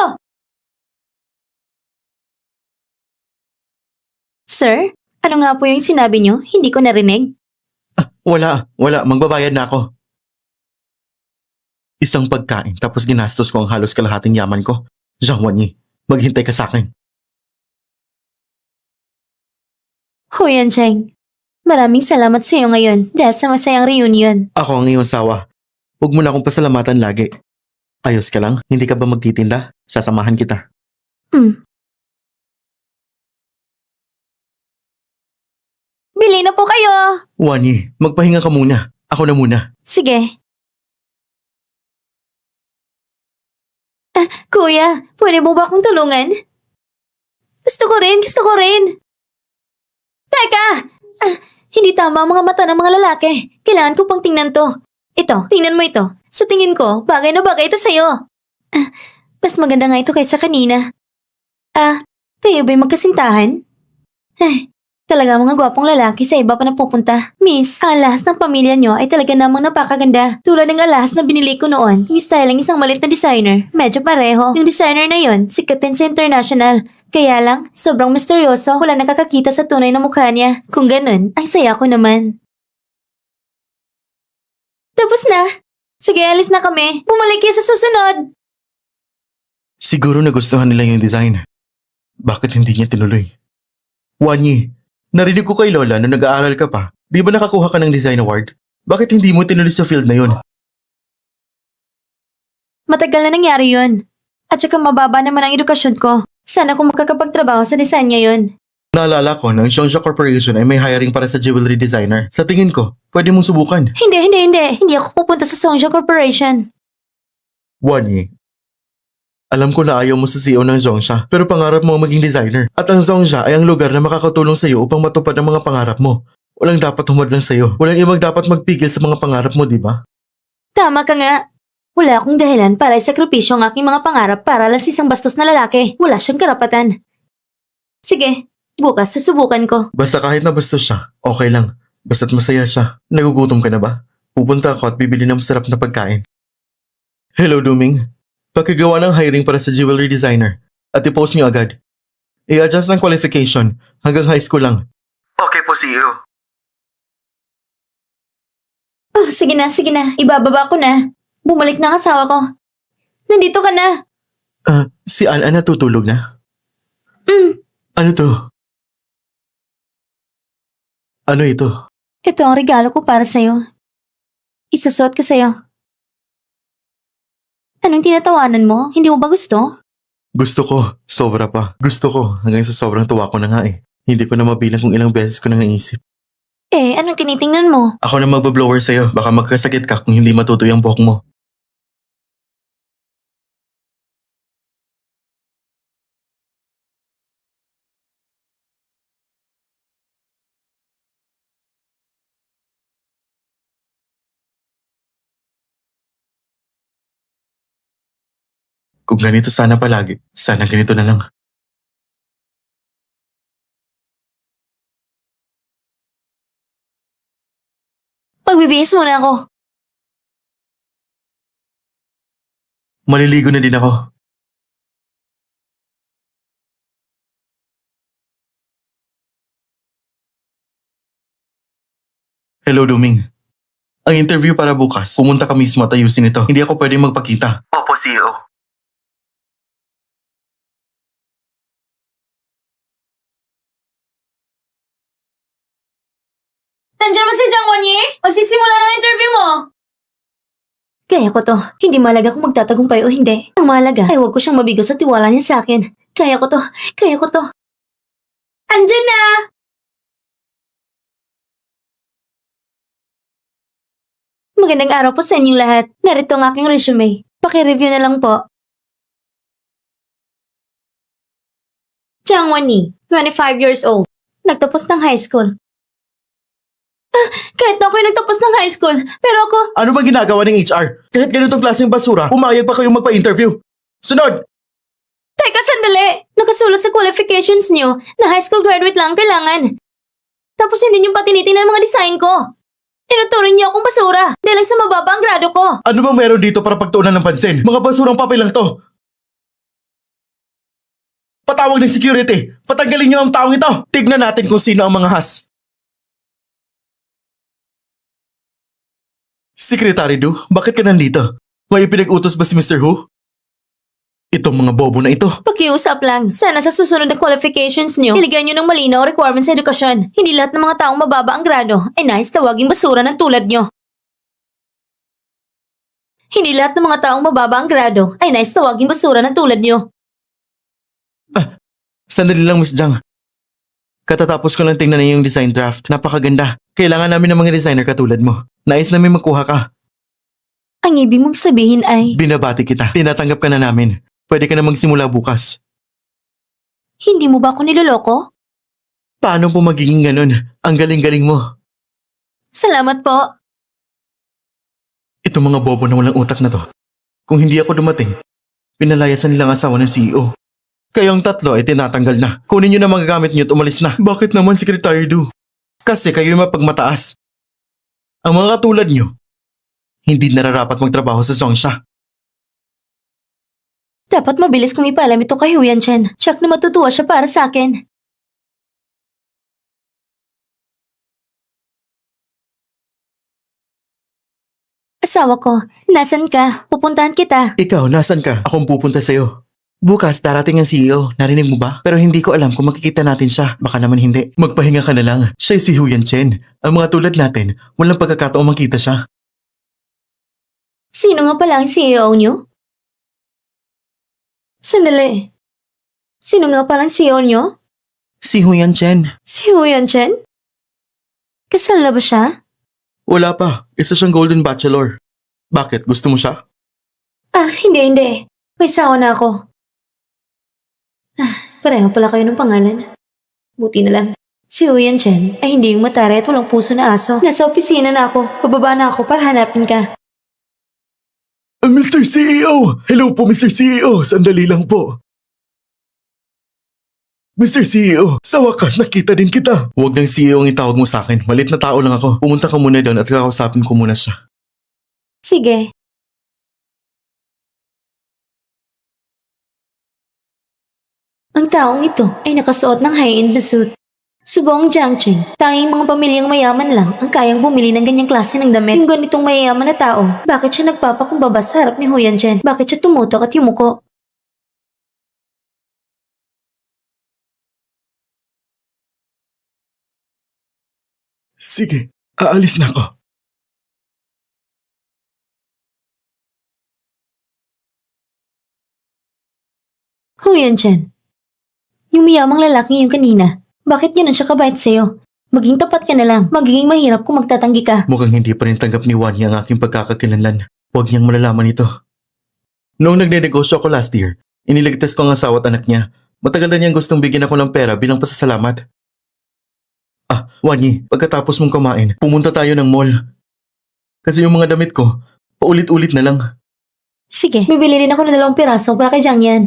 Sir, ano nga po yung sinabi nyo? Hindi ko narinig. Wala. Magbabayad na ako. Isang pagkain tapos ginastos ko ang halos kalahating yaman ko. Zhang Wanyi, maghintay ka sa akin. Huyan Cheng, maraming salamat sa iyo ngayon dahil sa masayang reunion. Ako ang iyong asawa. Huwag mo na akong pasalamatan lagi. Ayos ka lang? Hindi ka ba magtitinda? Sasamahan kita. Bili na po kayo! Wanyi, magpahinga ka muna. Ako na muna. Sige. Kuya, pwede mo ba akong tulungan? Gusto ko rin. Teka! Hindi tama ang mga mata ng mga lalaki. Kailangan ko pang tingnan to. Ito, tingnan mo ito. Sa tingin ko, bagay na bagay ito sa'yo. Mas maganda nga ito kaysa kanina. Kayo ba'y magkasintahan? Talaga mga gwapong lalaki sa iba pa napupunta. Miss, ang alahas ng pamilya nyo ay talaga namang napakaganda. Tulad ng alahas na binili ko noon, yung style ng isang malit na designer. Medyo pareho. Yung designer na yon, sikat din sa international. Kaya lang, sobrang misteryoso, wala nakakakita sa tunay na mukha niya. Kung ganun, ay saya ko naman. Tapos na. Sige, alis na kami. Bumalik kayo sa susunod. Siguro nagustuhan nila yung design. Bakit hindi niya tinuloy? Wanyi, narinig ko kay Lola nung nag-aaral ka pa. Di ba nakakuha ka ng design award? Bakit hindi mo tinuloy sa field na yun? Matagal na nangyari yun. At saka mababa naman ang edukasyon ko. Sana kung makakapagtrabaho sa design ngayon. Naalala ko na ang Xiongxia Corporation ay may hiring para sa jewelry designer. Sa tingin ko, pwede mong subukan. Hindi. Hindi ako pupunta sa Xiongxia Corporation. Wanyi, alam ko na ayaw mo sa CEO ng Xiongxia, pero pangarap mo maging designer. At ang Xiongxia ay ang lugar na makakatulong sa iyo upang matupad ang mga pangarap mo. Walang dapat humadlang sa iyo. Walang ibang dapat magpigil sa mga pangarap mo, di ba? Tama ka nga. Wala akong dahilan para isakripisyo ang aking mga pangarap para lang sa isang bastos na lalaki. Wala siyang karapatan. Sige, bukas susubukan ko. Basta kahit na bastos siya, okay lang. Basta't masaya siya. Nagugutom ka na ba? Pupunta ako at bibili ng masarap na pagkain. Hello, Duming. Pagkagawa ng hiring para sa jewelry designer at i-post niyo agad. I-adjust ng qualification hanggang high school lang. Okay po, CEO. Oh, sige na. Ibababa ko na. Bumalik na ang asawa ko. Nandito ka na. Si Anna natutulog na? Ano to? Ano ito? Ito ang regalo ko para sa'yo. Isusot ko sa'yo. Anong tinatawanan mo? Hindi mo ba gusto? Gusto ko. Sobra pa. Gusto ko. Hanggang sa sobrang tuwa ko na nga eh. Hindi ko na mabilang kung ilang beses ko na naisip. Anong tinitingnan mo? Ako na magbablower sa'yo. Baka magkasakit ka kung hindi matutoy ang buhok mo. Kung ganito sana palagi, sana ganito na lang. Magbibihis muna ako. Maliligo na din ako. Hello, Duming. Ang interview para bukas, pumunta ka mismo at ayusin ito. Hindi ako pwedeng magpakita. Opo, CEO. Nandiyan ba si Jiang Wonyi? Magsisimula ng interview mo. Kaya ko to. Hindi mahalaga kung magtatagumpay o hindi. Ang mahalaga ay huwag ko siyang mabigo sa tiwala niya sa akin. Kaya ko to. Andyan na! Magandang araw po sa inyong lahat. Narito ang aking resume. Paki-review na lang po. Jiang Wonyi, 25 years old. Nagtapos ng high school. Kahit na ako'y nagtapos ng high school, pero ako... Ano bang ginagawa ng HR? Kahit ganitong klaseng basura, pumayag pa kayong magpa-interview. Sunod! Teka, sandali! Nakasulat sa qualifications niyo na high school graduate lang ang kailangan. Tapos hindi niyo pa tinitingnan ang mga design ko. Inuturing niyo akong basura dahil sa mababa ang grado ko. Ano bang meron dito para pagtuunan ng pansin? Mga basurang papel lang to. Patawag ng security. Patanggalin niyo ang taong ito. Tignan natin kung sino ang mga has. Secretary Du, bakit ka nandito? May ipinag-utos ba si Mr. Hu? Itong mga bobo na ito. Pakiusap lang. Sana sa susunod na qualifications niyo, iligay niyo ng malinaw requirements sa edukasyon. Hindi lahat ng mga taong mababa ang grado ay nais tawaging basura ng tulad niyo. Hindi lahat ng mga taong mababa ang grado ay nais tawaging basura ng tulad niyo. Sandali lang, Miss Jiang. Katatapos ko lang tingnan na yung design draft. Napakaganda. Kailangan namin ng mga designer katulad mo. Nais namin magkuha ka. Ang ibig mong sabihin ay, Binabati kita. Tinatanggap ka na namin. Pwede ka na magsimula bukas. hindi mo ba ako niloloko? Paano po magiging ganun? Ang galing-galing mo. Salamat po. Itong mga bobo na walang utak na to. Kung hindi ako dumating, pinalayasan nilang asawa ng CEO. Kayong tatlo ay tinatanggal na. Kunin nyo na mga gamit nyo at umalis na. Bakit naman, Secretary Du? Kasi kayo mapagmataas. Ang mga katulad nyo, hindi nararapat magtrabaho sa Zongsha. Dapat mabilis kong ipaalam ito kay Huyan Chen. Check na matutuwa siya para sa akin. Asawa ko, nasan ka? Pupuntahan kita. Ikaw, nasan ka? Akong pupunta sa'yo. Bukas, darating ang CEO. Narinig mo ba? Pero hindi ko alam kung makikita natin siya. Baka naman hindi. Magpahinga ka na lang. Siya'y si Huyan Chen. Ang mga tulad natin, walang pagkakataong makita siya. Sino nga pala ang CEO niyo? Sandali. Sino nga pala ang CEO niyo? Si Huyan Chen. Si Huyan Chen? Kasal na ba siya? Wala pa. Isa siyang Golden Bachelor. Bakit? Gusto mo siya? Hindi. May sawa na ako. Pareho pala kayo ng pangalan. Buti na lang. Si Huyan Chen ay hindi yung matari at walang puso na aso. Nasa opisina na ako. Pababa na ako para hanapin ka. Mr. CEO! Hello po, Mr. CEO! Sandali lang po. Mr. CEO, sa wakas nakita din kita. Huwag ng CEO ang itawag mo sa akin. Malit na tao lang ako. Pumunta ka muna doon at kakausapin ko muna siya. Sige. Ang taong ito ay nakasuot ng high-end na suit. Sa buong Jiangqing, tanging mga pamilyang mayaman lang ang kayang bumili ng ganyang klase ng damit. Yung ganitong mayayaman na tao, bakit siya nagpapakumbaba sa harap ni Huyan Chen? Bakit siya tumutok at yumuko? Sige, aalis na ako. Huyan Chen, yung mayamang lalaking yung kanina, bakit ganun siya kabait sa'yo? Maging tapat ka na lang, magiging mahirap kung magtatanggi ka. Mukhang hindi pa rin tanggap ni Wanya ang aking pagkakakilanlan. Huwag niyang malalaman ito. Noong nagnenegosyo ako last year, iniligtas ko ang asawa at anak niya. Matagal na niyang gustong bigyan ako ng pera bilang pasasalamat. Wanyi, pagkatapos mong kumain, pumunta tayo ng mall. Kasi yung mga damit ko, paulit-ulit na lang. Sige, bibili rin ako ng 2 piraso para kay Jiang Yan.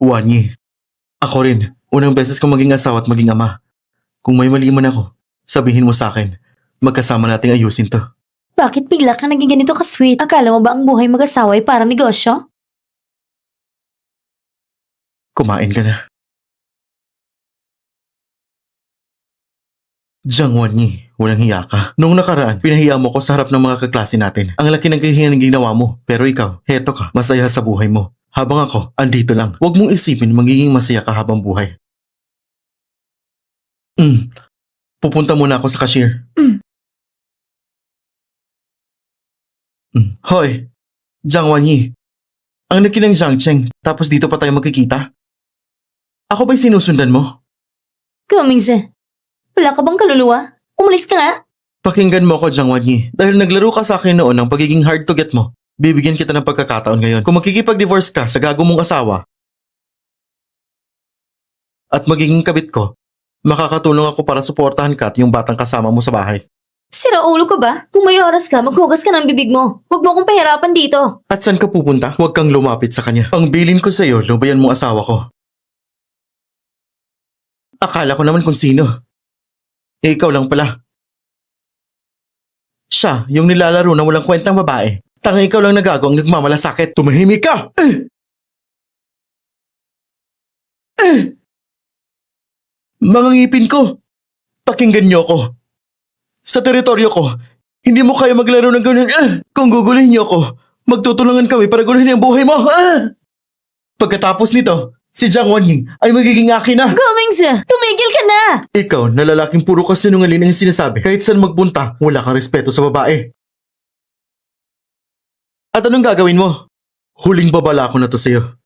Wanyi, ako rin. Unang beses kong maging asawa at maging ama. Kung may mali man ako, sabihin mo sa akin. Magkasama nating ayusin to. Bakit bigla ka naging ganito ka-sweet? Akala mo ba ang buhay mag-asawa ay parang negosyo? Kumain ka na. Jiang Wanyi, walang hiya ka. Noong nakaraan, pinahiya mo ko sa harap ng mga kaklase natin. Ang laki ng kahihiyan ng ginawa mo. Pero ikaw, heto ka, masaya sa buhay mo. Habang ako, andito lang. Huwag mong isipin magiging masaya ka habang buhay. Pupunta muna ako sa cashier. Hoy, Jiang Wanyi. Ang laki ng Jiangcheng, tapos dito pa tayo magkikita? Ako ba'y sinusundan mo? Gumingse, wala ka bang kaluluwa? Umalis ka nga. Pakinggan mo ako, Jiang Wanyi. Dahil naglaro ka sa akin noon ng pagiging hard to get mo, bibigyan kita ng pagkakataon ngayon. Kung makikipag-divorce ka sa gago mong asawa at magiging kabit ko, makakatulong ako para suportahan ka at yung batang kasama mo sa bahay. Sira ulo ka ba? Kung may oras ka, maghugas ka ng bibig mo. Huwag mo akong pahirapan dito. At saan ka pupunta? Huwag kang lumapit sa kanya. Ang bilin ko sa'yo, lubayan mong asawa ko. Akala ko naman kung sino. Ikaw lang pala. Siya, yung nilalaro na walang kwentang babae. Tanga ikaw lang nagago ang nagmamalasakit. Tumahimik ka! Mga ngipin ko! Pakinggan niyo ako. Sa teritoryo ko, hindi mo kaya maglaro ng ganun. Kung gugulihin niyo ako, magtutulungan kami para guluhin ang buhay mo. Pagkatapos nito, si Jiang Wanyi ay magiging akin na. Gumingse, tumigil ka na! Ikaw, na lalaking puro kasinungaling ang sinasabi. Kahit saan magpunta, wala kang respeto sa babae. At anong gagawin mo? Huling babala ko na to sa'yo.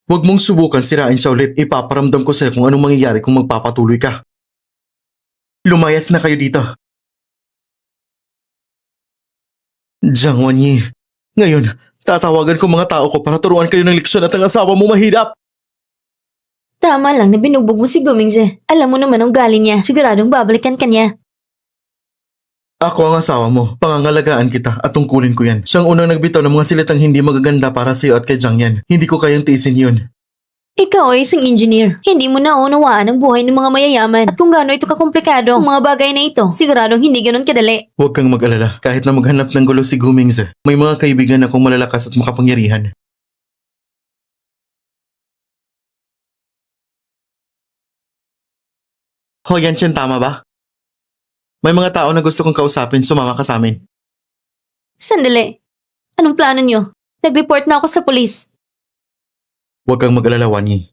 Huwag mong subukan sirain siya ulit. Ipaparamdam ko sa'yo kung anong mangyayari kung magpapatuloy ka. Lumayas na kayo dito. Jiang Wanyi, ngayon, tatawagan ko mga tao ko para turuan kayo ng leksyon at ang asawa mo mahirap. Tama lang na binugbog mo si Gumingse. Alam mo naman ang galing niya. Siguradong babalikan ka niya. Ako ang asawa mo. Pangangalagaan kita at tungkulin ko yan. Siyang unang nagbitaw ng mga salitang hindi magaganda para sa'yo at kay Jiang Yan. Hindi ko kayang tiisin yun. Ikaw ay isang engineer. Hindi mo naunawaan ang buhay ng mga mayayaman at kung gaano ito kakomplikado. Ang mga bagay na ito, siguradong hindi ganun kadali. Huwag kang mag-alala. Kahit na maghanap ng gulo si Gumingze, may mga kaibigan akong malalakas at makapangyarihan. Ho, Yanchen, tama ba? May mga tao na gusto kong kausapin, sumama ka sa amin. Sandali. Anong plano nyo? Nag-report na ako sa polis. Huwag kang mag-alala, Wanyi.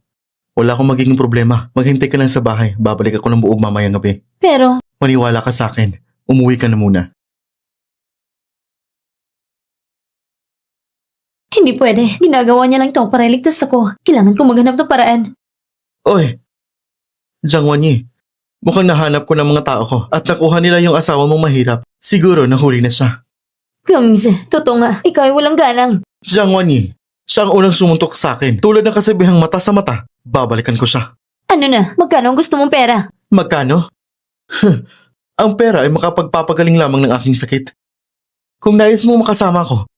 Wala akong magiging problema. Maghintay ka lang sa bahay. Babalik ako ng buog mamayang gabi. Pero, Maniwala ka sa akin. Umuwi ka na muna. hindi pwede. Ginagawa niya lang ito para iligtas ako. Kailangan ko maghanap ng paraan. Oy! Jiang Wanyi, mukhang nahanap ko ng mga tao ko at nakuha nila yung asawa mong mahirap. Siguro nahuli na siya. Gumingze, totoo nga. Ikaw ay walang galang. Jiang Wanyi, siya ang unang sumuntok sa akin. Tulad ng kasabihang mata sa mata, babalikan ko siya. Ano na? Magkano ang gusto mong pera? Magkano? Ang pera ay makapagpapagaling lamang ng aking sakit. Kung nais mong makasama ko,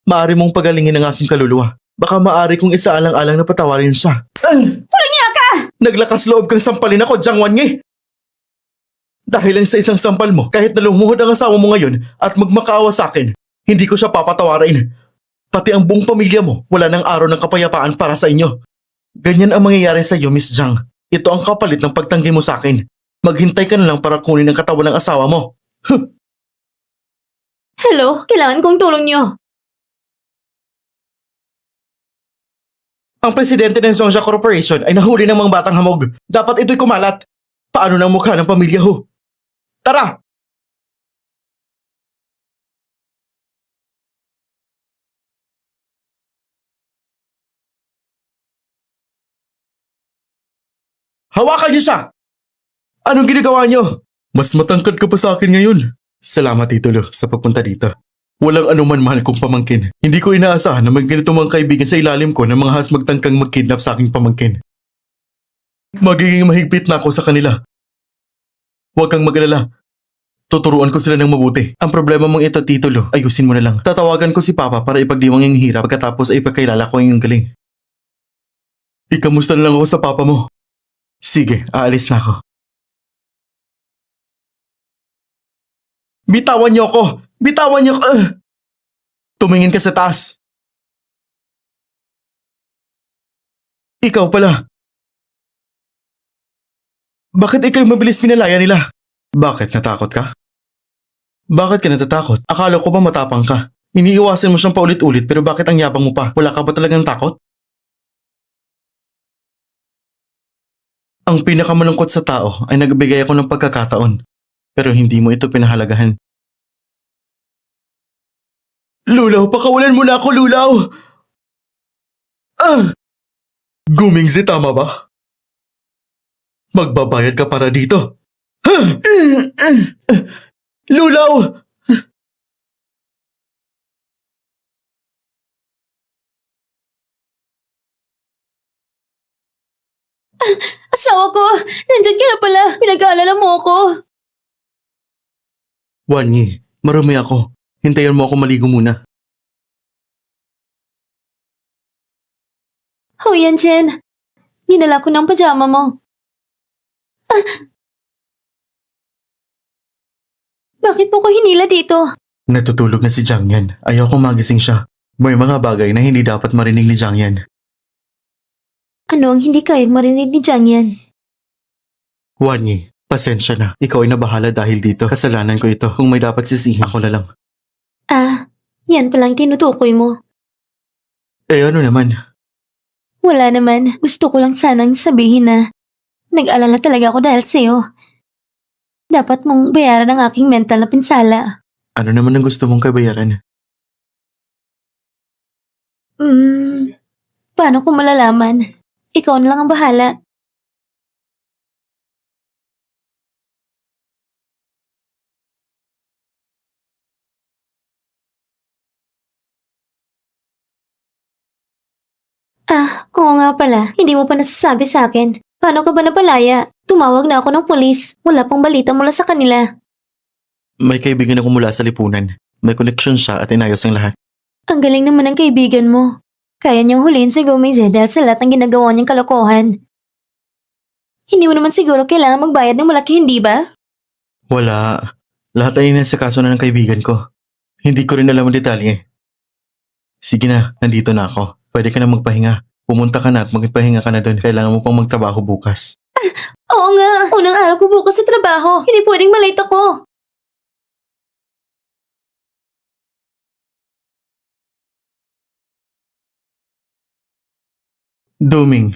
maaari mong pagalingin ang aking kaluluwa. Baka maaari kong isaalang-alang na patawarin siya. Walang niya ka! Naglakas loob kang sampalin ako, Jiang Wanyi! Dahil lang sa isang sampal mo, kahit na lumuhod ang asawa mo ngayon at magmakaawa sa akin, hindi ko siya papatawarin. Pati ang buong pamilya mo, wala ng araw ng kapayapaan para sa inyo. Ganyan ang mangyayari sa iyo, Miss Jiang. Ito ang kapalit ng pagtanggi mo sa akin. Maghintay ka na lang para kunin ang katawan ng asawa mo. Hello? Kailangan kong tulong niyo. Ang presidente ng Zongsha Corporation ay nahuli ng mga batang hamog. Dapat ito'y kumalat. Paano ng mukha ng pamilya ho? Tara! Hawakan niyo siya! Anong ginagawa niyo? Mas matangkad ka pa sa akin ngayon. Salamat, Titulo, sa pagpunta dito. Walang anuman mahal kong pamangkin. Hindi ko inaasahan na may ganito mga kaibigan sa ilalim ko ng mga hasmagtangkang magkidnap sa aking pamangkin. Magiging mahigpit na ako sa kanila. Huwag kang mag-alala. Tuturuan ko sila ng mabuti. Ang problema mong ito, Titulo, ayusin mo na lang. Tatawagan ko si Papa para ipagdiwang yung hirap pagkatapos ay ipagkailala ko yung galing. Ikamusta na lang ako sa Papa mo. Sige, aalis na ako. Bitawan niyo ako! Bitawan niyo ako! Tumingin ka sa taas. Ikaw pala. Bakit ikaw yung mabilis pinalaya nila? Bakit natakot ka? Bakit ka natatakot? Akala ko ba matapang ka? Iniiwasan mo siyang paulit-ulit pero bakit ang yabang mo pa? Wala ka ba talagang takot? Ang pinakamalungkot sa tao ay nagbigay ako ng pagkakataon. Pero hindi mo ito pinahalagahan. Lulaw, pakawalan mo na ako, Lulaw! Gumingze, tama ba? Magbabayad ka para dito. Lulaw! Asawa ko! Nandyan ka na pala! Pinag-aalala mo ako! Wanyi, marumi ako. Hintayin mo ako maligo muna. Oh, yan, Chen. Dinala ko ng pajama mo. Bakit mo ko hinila dito? Natutulog na si Jiang Yan. Ayaw kong magising siya. May mga bagay na hindi dapat marinig ni Jiang Yan. Ano ang hindi kayang marinig ni Jiang Yan? Wanyi, pasensya na. Ikaw ay nabahala dahil dito. Kasalanan ko ito. Kung may dapat sisihin, ako na lang. Yan palang tinutukoy mo. Eh ano naman? Wala naman. Gusto ko lang sanang sabihin na nag-alala talaga ako dahil sa'yo. Dapat mong bayaran ang aking mental na pinsala. Ano naman ang gusto mong kabayaran? Paano ko malalaman? Ikaw na lang ang bahala. Oo nga pala. Hindi mo pa nasasabi sa akin. Paano ka ba napalaya? Tumawag na ako ng polis. Wala pang balita mula sa kanila. May kaibigan ako mula sa lipunan. May koneksyon siya at inayos ang lahat. Ang galing naman ng kaibigan mo. Kaya niyang huliin si Gomez dahil sa lahat ng ginagawa niyang kalokohan. Hindi mo naman siguro kailangan magbayad ng malaki, hindi ba? Wala. Lahat ay nasa kaso na ng kaibigan ko. Hindi ko rin alam ang detalye. Sige na, nandito na ako. Pwede ka na magpahinga. Pumunta ka na at magpahinga ka na doon. Kailangan mo pang magtrabaho bukas. Oo nga, unang araw ko bukas sa trabaho. Hindi pwedeng malate ako. Duming,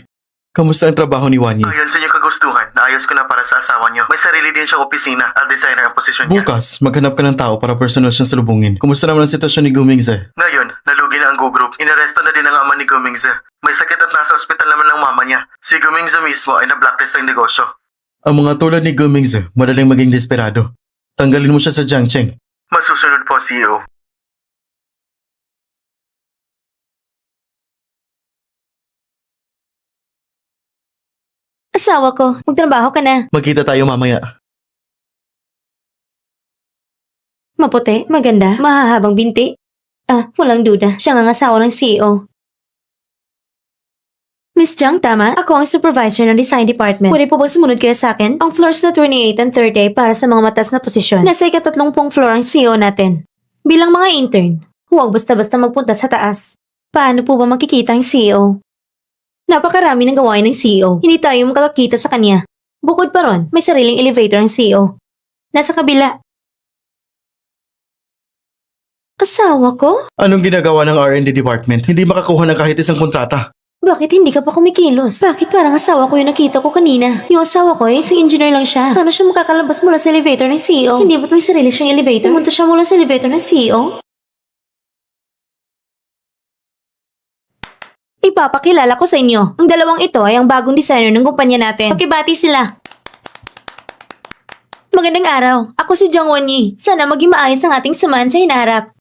kamusta ang trabaho ni Wanyi? Ayon sa inyong kagustuhan, naayos ko na para sa asawa niyo. May sarili din siyang opisina at designer ang posisyon niya. Bukas, maghanap ka ng tao para personal siyang salubungin. Kumusta naman ang sitwasyon ni Gumingze? Ngayon, nalugi na ang Go Group. Inaresto na din ang ama ni Gumingze. May sakit at nasa ospital naman ng mama niya. Si Gumingze mismo ay na-blacklist ang negosyo. Ang mga tulad ni Gumingze, madaling maging desperado. Tanggalin mo siya sa Jiangcheng. Masusunod po, CEO. Asawa ko, magtrabaho ka na. Magkita tayo mamaya. Maputi, maganda, mahahabang binti. Walang duda, siya ang asawa ng CEO. Miss Jiang, tama? Ako ang supervisor ng design department. Pwede po ba sumunod kayo sa akin? Ang floors na 28 and 30 para sa mga matas na posisyon. Nasa ika-30 floor ang CEO natin. Bilang mga intern, huwag basta-basta magpunta sa taas. Paano po ba makikita ang CEO? Napakarami ng gawain ng CEO. Hindi tayo makakakita sa kanya. Bukod pa ron, may sariling elevator ang CEO. Nasa kabila. Asawa ko? Anong ginagawa ng R&D department? Hindi makakuha ng kahit isang kontrata. Bakit hindi ka pa kumikilos? Bakit parang asawa ko yung nakita ko kanina? Yung asawa ko isang engineer lang siya. Paano siya makakalabas mula sa elevator ng CEO? Hindi ba't may sarili siyang elevator? Pumunta siya mula sa elevator ng CEO? Ipapakilala ko sa inyo. Ang dalawang ito ay ang bagong designer ng kumpanya natin. Pakibati sila. Magandang araw. Ako si Jiang Wanyi. Sana maging maayos ang ating samahan sa hinaharap.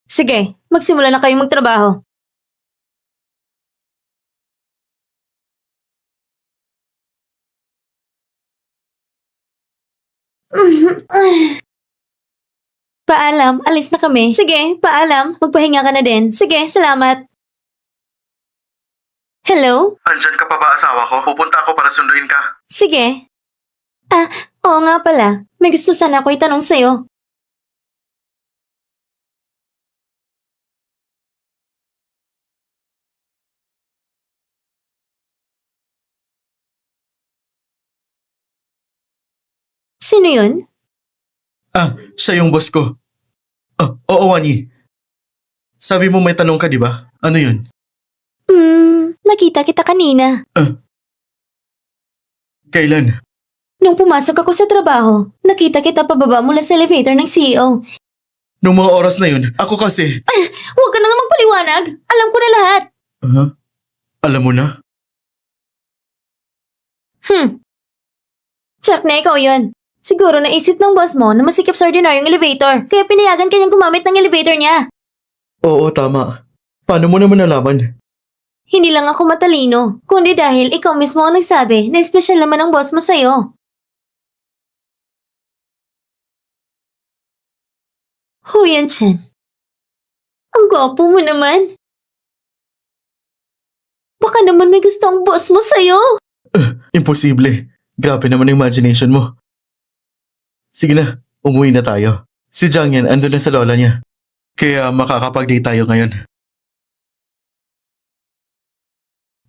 Sige, magsimula na kayong magtrabaho. Paalam, alis na kami. Sige, paalam. Magpahinga ka na din. Sige, salamat. Hello? Andyan ka pa ba, asawa ko? Pupunta ako para sunduin ka. Sige. Oo nga pala. May gusto sana ako itanong sa'yo. Sino yun? Siya yung boss ko. Oo, Wanyi. Sabi mo may tanong ka, di ba? Ano yun? Nakita kita kanina. Kailan? Nung pumasok ako sa trabaho, nakita kita pababa mula sa elevator ng CEO. Nung mga oras na yun, ako kasi... Huwag ka na nga magpaliwanag. Alam ko na lahat. Alam mo na? Check na ikaw yun. Siguro naisip ng boss mo na masikip sa ordinaryong elevator, kaya pinayagan kanyang gumamit ng elevator niya. Oo, tama. Paano mo naman nalaman? Hindi lang ako matalino, kundi dahil ikaw mismo ang nagsabi na espesyal naman ang boss mo sa'yo. Huyan Chen. Ang gwapo mo naman. Baka naman may gusto ang boss mo sa'yo. Imposible. Grabe naman ang imagination mo. Sige na, umuwi na tayo. Si Jiang yan, andun na sa lola niya. Kaya makakapag-date tayo ngayon.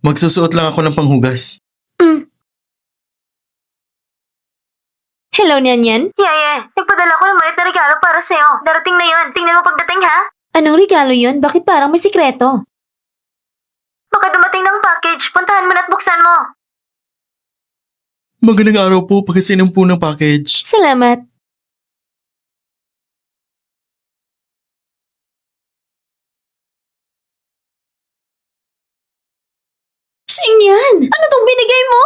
Magsusuot lang ako ng panghugas. Hello, Nyanyan? Yaya, nagpadala ko ng maliit na regalo para sa'yo. Darating na yon. Tingnan mo pagdating, ha? Anong regalo yon? Bakit parang may sikreto? Baka dumating ng package. Puntahan mo na at buksan mo. Magandang araw po, pagkasinom po ng package. Salamat. Singyan! Ano tong binigay mo?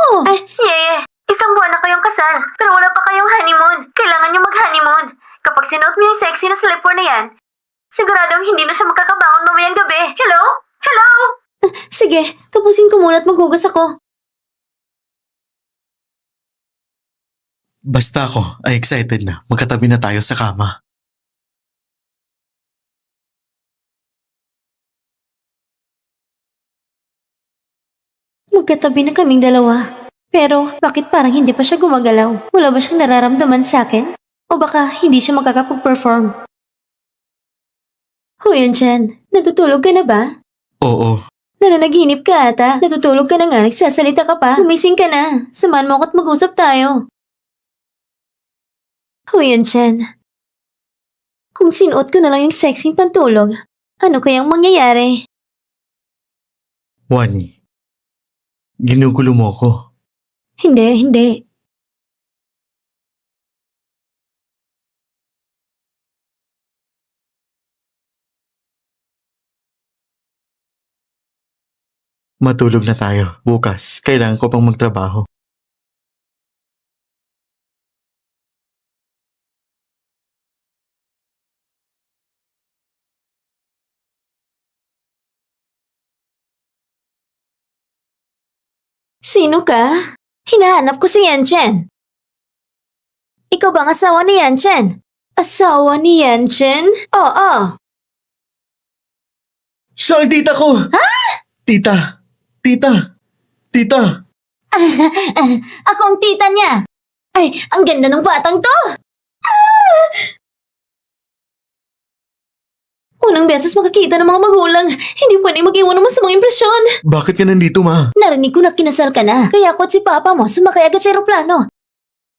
Yeye. Isang buwan na kayong kasal, pero wala pa kayong honeymoon. Kailangan nyo mag-honeymoon. Kapag sinuot mo yung sexy na slipper na yan, siguradong hindi na siya makakabangon mamayang gabi. Hello? Hello? Sige, tapusin ko muna at maghugas ako. Basta ako ay excited na magkatabi na tayo sa kama. Magkatabi na kaming dalawa. Pero bakit parang hindi pa siya gumagalaw? Wala ba siyang nararamdaman sa akin? O baka hindi siya makakapag-perform? Huyan Chan, natutulog ka na ba? Oo, Nananaginip ka ata. Natutulog ka na nga, nagsasalita ka pa. Gumising ka na. Samahan mo ako't mag-usap tayo. Huyan Chan, kung sinuot ko na lang yung sexing pantulog, ano kayang mangyayari? Wani. Ginugulo mo ko. Hindi. Matulog na tayo. Bukas, kailangan ko pang magtrabaho. Sino ka? Hinahanap ko si Yan Chen. Ikaw bang asawa ni Yan Chen? Asawa ni Yan Chen? Oo. Siya ang tita ko! Ha? Tita! Ako ang tita niya. Ay, ang ganda ng batang to. Unang beses makakita ng mga magulang, hindi pwede mag-iwan ng masamang impresyon. Bakit ka nandito, ma? Narinig ko na kinasal ka na, kaya ako at si papa mo sumakay agad sa eroplano.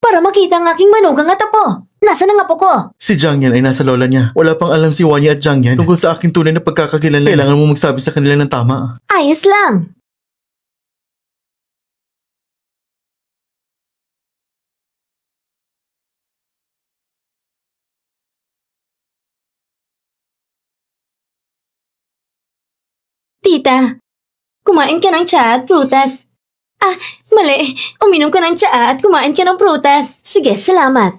Para makita ang aking manugang at apo. Nasaan ang apo ko? Si Jiang Yan ay nasa lola niya. Wala pang alam si Wanya at Jiang Yan tungkol sa aking tunay na pagkakakilala. Kailangan mo magsabi sa kanila ng tama. Ayos lang. Tita, kumain ka ng tsaa at prutas. Ah, mali. Uminom ka ng tsaa at kumain ka ng prutas. Sige, salamat.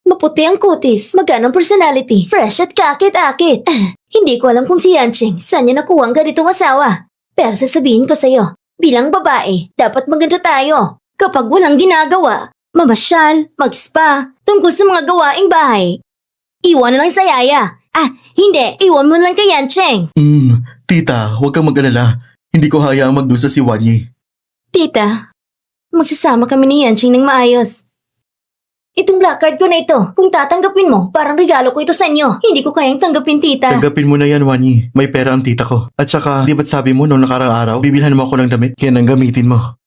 Maputi ang kutis, magana ang personality, fresh at kakit-akit. Hindi ko alam kung si Yancheng saan niya nakuha ang ganitong asawa. Pero sasabihin ko sa'yo, bilang babae, dapat maganda tayo. Kapag walang ginagawa, mamasyal, mag-spa, tungkol sa mga gawaing bahay. Iwan na lang sa yaya. Ah, hindi, iwan mo lang kay Yancheng. Tita, huwag kang mag-alala. Hindi ko hayaang magdusa si Wanyi. Tita, magsasama kami ni Yancheng ng maayos. Itong black card ko na ito, kung tatanggapin mo, parang regalo ko ito sa inyo. Hindi ko kayang tanggapin, tita. Tanggapin mo na yan, Wanyi. May pera ang tita ko. At saka, di ba't sabi mo noong nakarang araw, bibilhan mo ako ng damit? Yan ang gamitin mo.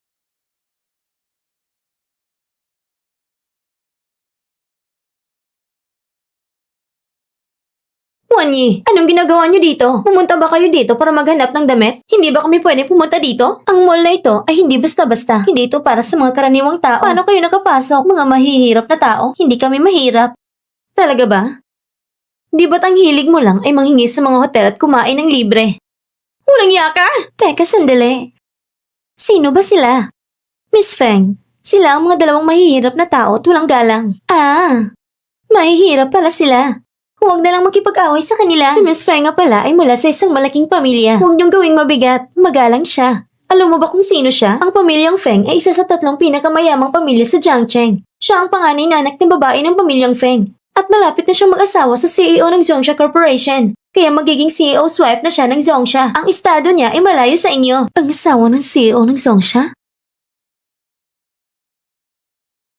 Wanyi, anong ginagawa niyo dito? Pumunta ba kayo dito para maghanap ng damit? Hindi ba kami pwede pumunta dito? Ang mall na ito ay hindi basta-basta. Hindi ito para sa mga karaniwang tao. Paano kayo nakapasok? Mga mahihirap na tao? Hindi kami mahirap. Talaga ba? Di ba't ang hilig mo lang ay manghingi sa mga hotel at kumain ng libre? Walang yaka! Teka, sandali. Sino ba sila? Miss Feng, sila ang mga dalawang mahihirap na tao at walang galang. Ah, mahihirap pala sila. Huwag na lang makipag-away sa kanila. Si Miss Feng nga pala ay mula sa isang malaking pamilya. Huwag niyong gawing mabigat. Magalang siya. Alam mo ba kung sino siya? Ang pamilyang Feng ay isa sa 3 pinakamayamang pamilya sa Jiangcheng. Siya ang panganay na anak ng babae ng pamilyang Feng. At malapit na siyang mag-asawa sa CEO ng Zongsha Corporation. Kaya magiging CEO's wife na siya ng Zongsha. Ang estado niya ay malayo sa inyo. Ang asawa ng CEO ng Zongsha?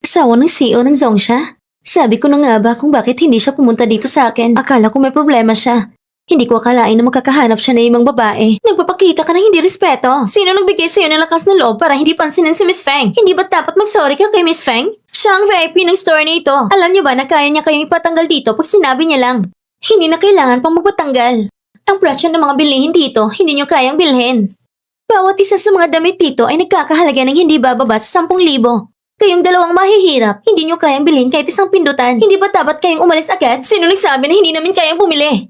Asawa ng CEO ng Zongsha? Sabi ko na nga ba kung bakit hindi siya pumunta dito sa akin. Akala ko may problema siya. Hindi ko akalain na magkakahanap siya ng ibang babae. Nagpapakita ka ng hindi respeto. Sino nagbigay sa'yo ng lakas ng loob para hindi pansinin si Miss Feng? Hindi ba dapat mag-sorry ka kay Miss Feng? Siya ang VIP ng store na ito. Alam niyo ba na kaya niya kayong ipatanggal dito pag sinabi niya lang? Hindi na kailangan pang magpatanggal. Ang presyo ng mga bilihin dito, hindi niyo kayang bilhin. Bawat isa sa mga damit dito ay nagkakahalaga ng hindi bababa sa 10,000. Kayong dalawang mahihirap, hindi nyo kayang bilhin kahit isang pindutan. Hindi ba dapat kayong umalis agad? Sino nagsabi na hindi namin kayang bumili?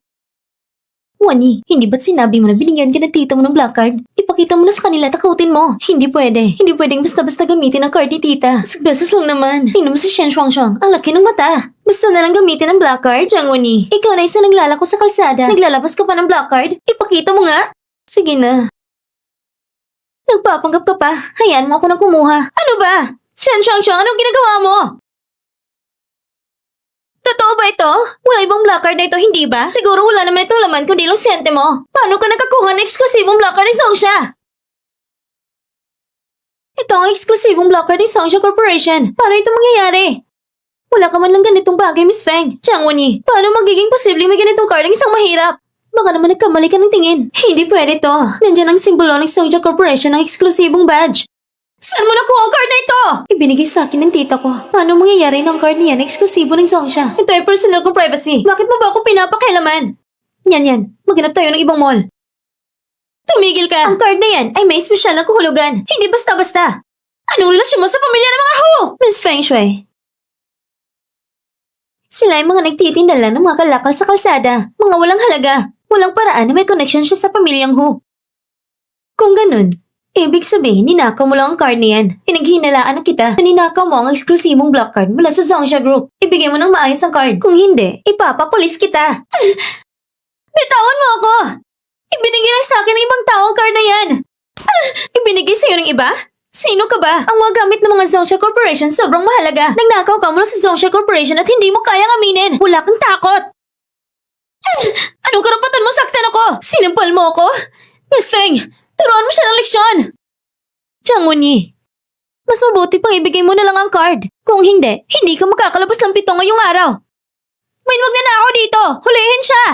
Wani, hindi ba't sinabi mo na binigyan ka ng tita mo ng black card? Ipakita mo na sa kanila, takutin mo. Hindi pwede. Hindi pwedeng basta-basta gamitin ang card ni tita. Beses lang naman. Tingnan mo si Shen Shuangshang. Ang laki ng mata. Basta na lang gamitin ang black card, Jiang Wani. Ikaw na isa naglalako sa kalsada. Naglalabas ka pa ng black card? Ipakita mo nga. Sige na. Nagpapanggap ka pa. Hayaan mo ako nang kumuha. Ano ba? Shen Shuangshang, anong ginagawa mo? Totoo ba ito? Wala ibang black card na ito, hindi ba? Siguro wala naman itong laman kundi lang sente mo. Paano ka nakakuha ng eksklusibong black card ni Songsha? Ito ang eksklusibong black card ni Songsha Corporation. Paano ito mangyayari? Wala ka man lang ganitong bagay, Miss Feng. Jiang Wenyi, paano magiging posible may ganitong card ng isang mahirap? Baka naman nagkamali ka ng tingin. Hindi pwede to. Nandiyan ang simbolo ng Songsha Corporation ng eksklusibong badge. Saan mo nakuha ang card na ito? Ibinigay sa akin ng tita ko. Paano mangyayari ng card niya na eksklusibo ng Songsha? Ito ay personal kong privacy. Bakit mo ba ako pinapakialaman? Yan. Maghanap tayo ng ibang mall. Tumigil ka! Ang card na yan ay may espesyal na kahulugan. Hindi basta-basta. Anong relasyon mo sa pamilya ng mga Hu? Miss Feng Shui. Sila ay mga nagtitinda lang ng mga kalakal sa kalsada. Mga walang halaga. Walang paraan na may connection siya sa pamilyang Hu. Kung ganun, ibig sabihin ninakaw mo lang ang card na yan. Pinaghinalaan na kita na ninakaw mo ang eksklusibong black card mula sa Songsha Group. Ibigay mo ng maayos ang card. Kung hindi, ipapapulis kita. Bitawan mo ako! Ibinigay lang sa akin ng ibang tao ang card na yan. Ibinigay sa'yo ng iba? Sino ka ba? Ang mga gamit ng mga Songsha Corporation sobrang mahalaga. Nagnakaw ka mula sa Songsha Corporation at hindi mo kayang aminin. Wala kang takot. Anong karapatan mo saktan ako? Sinampal mo ako? Miss Feng, turuan mo siya ng leksyon. Jiang Wenyi, mas mabuti pang ibigay mo na lang ang card. Kung hindi, hindi ka makakalabas ng 7 ngayong araw. May magnanakaw dito. Hulihin siya.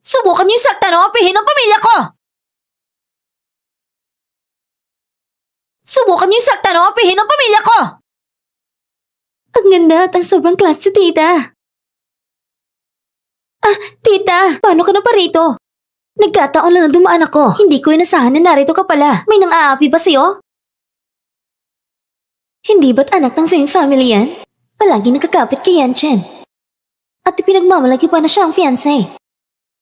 Subukan niyo saktan o apihin ang pamilya ko. Subukan niyo saktan o apihin ang pamilya ko. Ang ganda at ang sobrang klase, tita. Tita, paano ka na pa rito? Nagkataon lang na dumaan ako. Hindi ko inasahan na narito ka pala. May nang-aapi ba sa'yo? Hindi ba't anak ng Feng family yan? Palagi nagkakapit kay Yan Chen. At ipinagmamalaki pa na siya ang fiancé.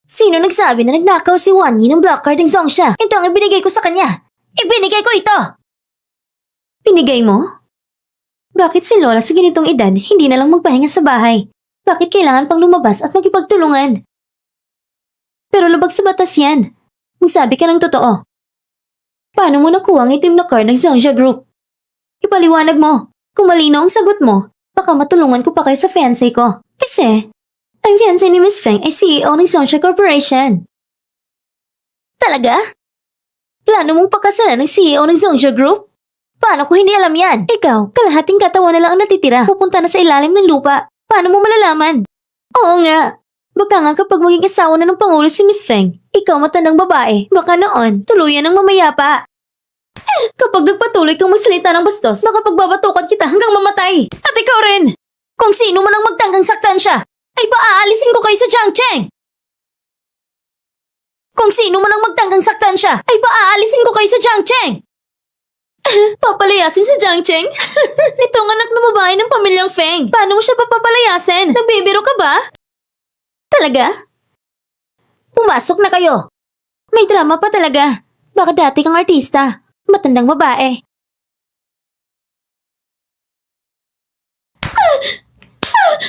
Sino nagsabi na nagnakaw si Wan Yi ng black card ng Songsha? Ito ang ibinigay ko sa kanya. Ibinigay ko ito! Binigay mo? Bakit si Lola sa ganitong edad hindi na lang magpahinga sa bahay? Bakit kailangan pang lumabas at magipagtulungan? Pero lubag sa batas yan. Magsabi ka ng totoo. Paano mo nakuha ang itim na card ng Songsha Group? Ipaliwanag mo. Kung malinaw ang sagot mo, baka matulungan ko pa kayo sa fiancé ko. Kasi, ang fiancé ni Miss Feng ay CEO ng Songsha Corporation. Talaga? Plano mong pakasalan ng CEO ng Songsha Group? Paano ko hindi alam yan? Ikaw, kalahating katawan na lang ang natitira. Pupunta na sa ilalim ng lupa. Paano mo malalaman? Oo nga. Baka nga kapag maging asawa na ng Pangulo si Miss Feng, ikaw matandang babae, baka noon, tuluyan ng mamayapa. Kapag nagpatuloy kang magsalita ng bastos, baka pagbabatukan kita hanggang mamatay. At ikaw rin! Kung sino man ang magtanggang saktan siya, ay paaalisin ko kayo sa Jiangcheng! Kung sino man ang magtanggang saktan siya, ay paaalisin ko kayo sa Jiangcheng! Papalayasin si Jiangcheng? Itong anak na babae ng pamilyang Feng. Paano mo siya papapalayasin? Nabibiro ka ba? Talaga? Pumasok na kayo. May drama pa talaga. Baka dati kang artista. Matandang babae.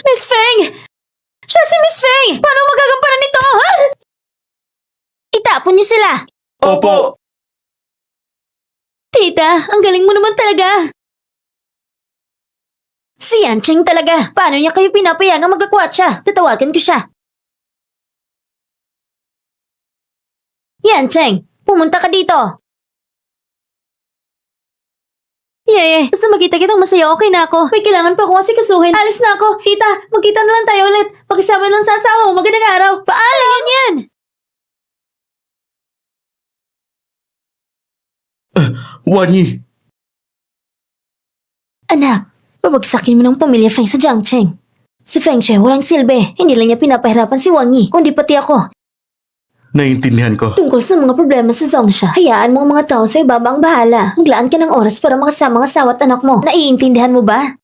Miss Feng! Siya si Miss Feng! Paano magagampanan nito? Itapon niyo sila! Opo! Tita, ang galing mo naman talaga. Si Yancheng talaga. Paano niya kayo pinapayagang magkakwatsa? Tatawagan ko siya. Yancheng, pumunta ka dito. Yeye, basta makita kitang masaya, okay na ako. May kailangan pa ako kasi kasuhin. Alis na ako. Tita, magkita na lang tayo ulit. Pakisama lang sa asawa mo. Magandang araw. Paalam! Yan! Wan Yi! Anak, babagsakin mo ng pamilya Feng sa Jiangcheng. Si Feng Shui walang silbi. Hindi lang niya pinapahirapan si Wang Yi, kundi pati ako. Naiintindihan ko. Tungkol sa mga problema sa Songsha, hayaan mo ang mga tao sa ibaba ang bahala. Maglaan ka ng oras para makasama ang asawa at anak mo. Naiintindihan mo ba?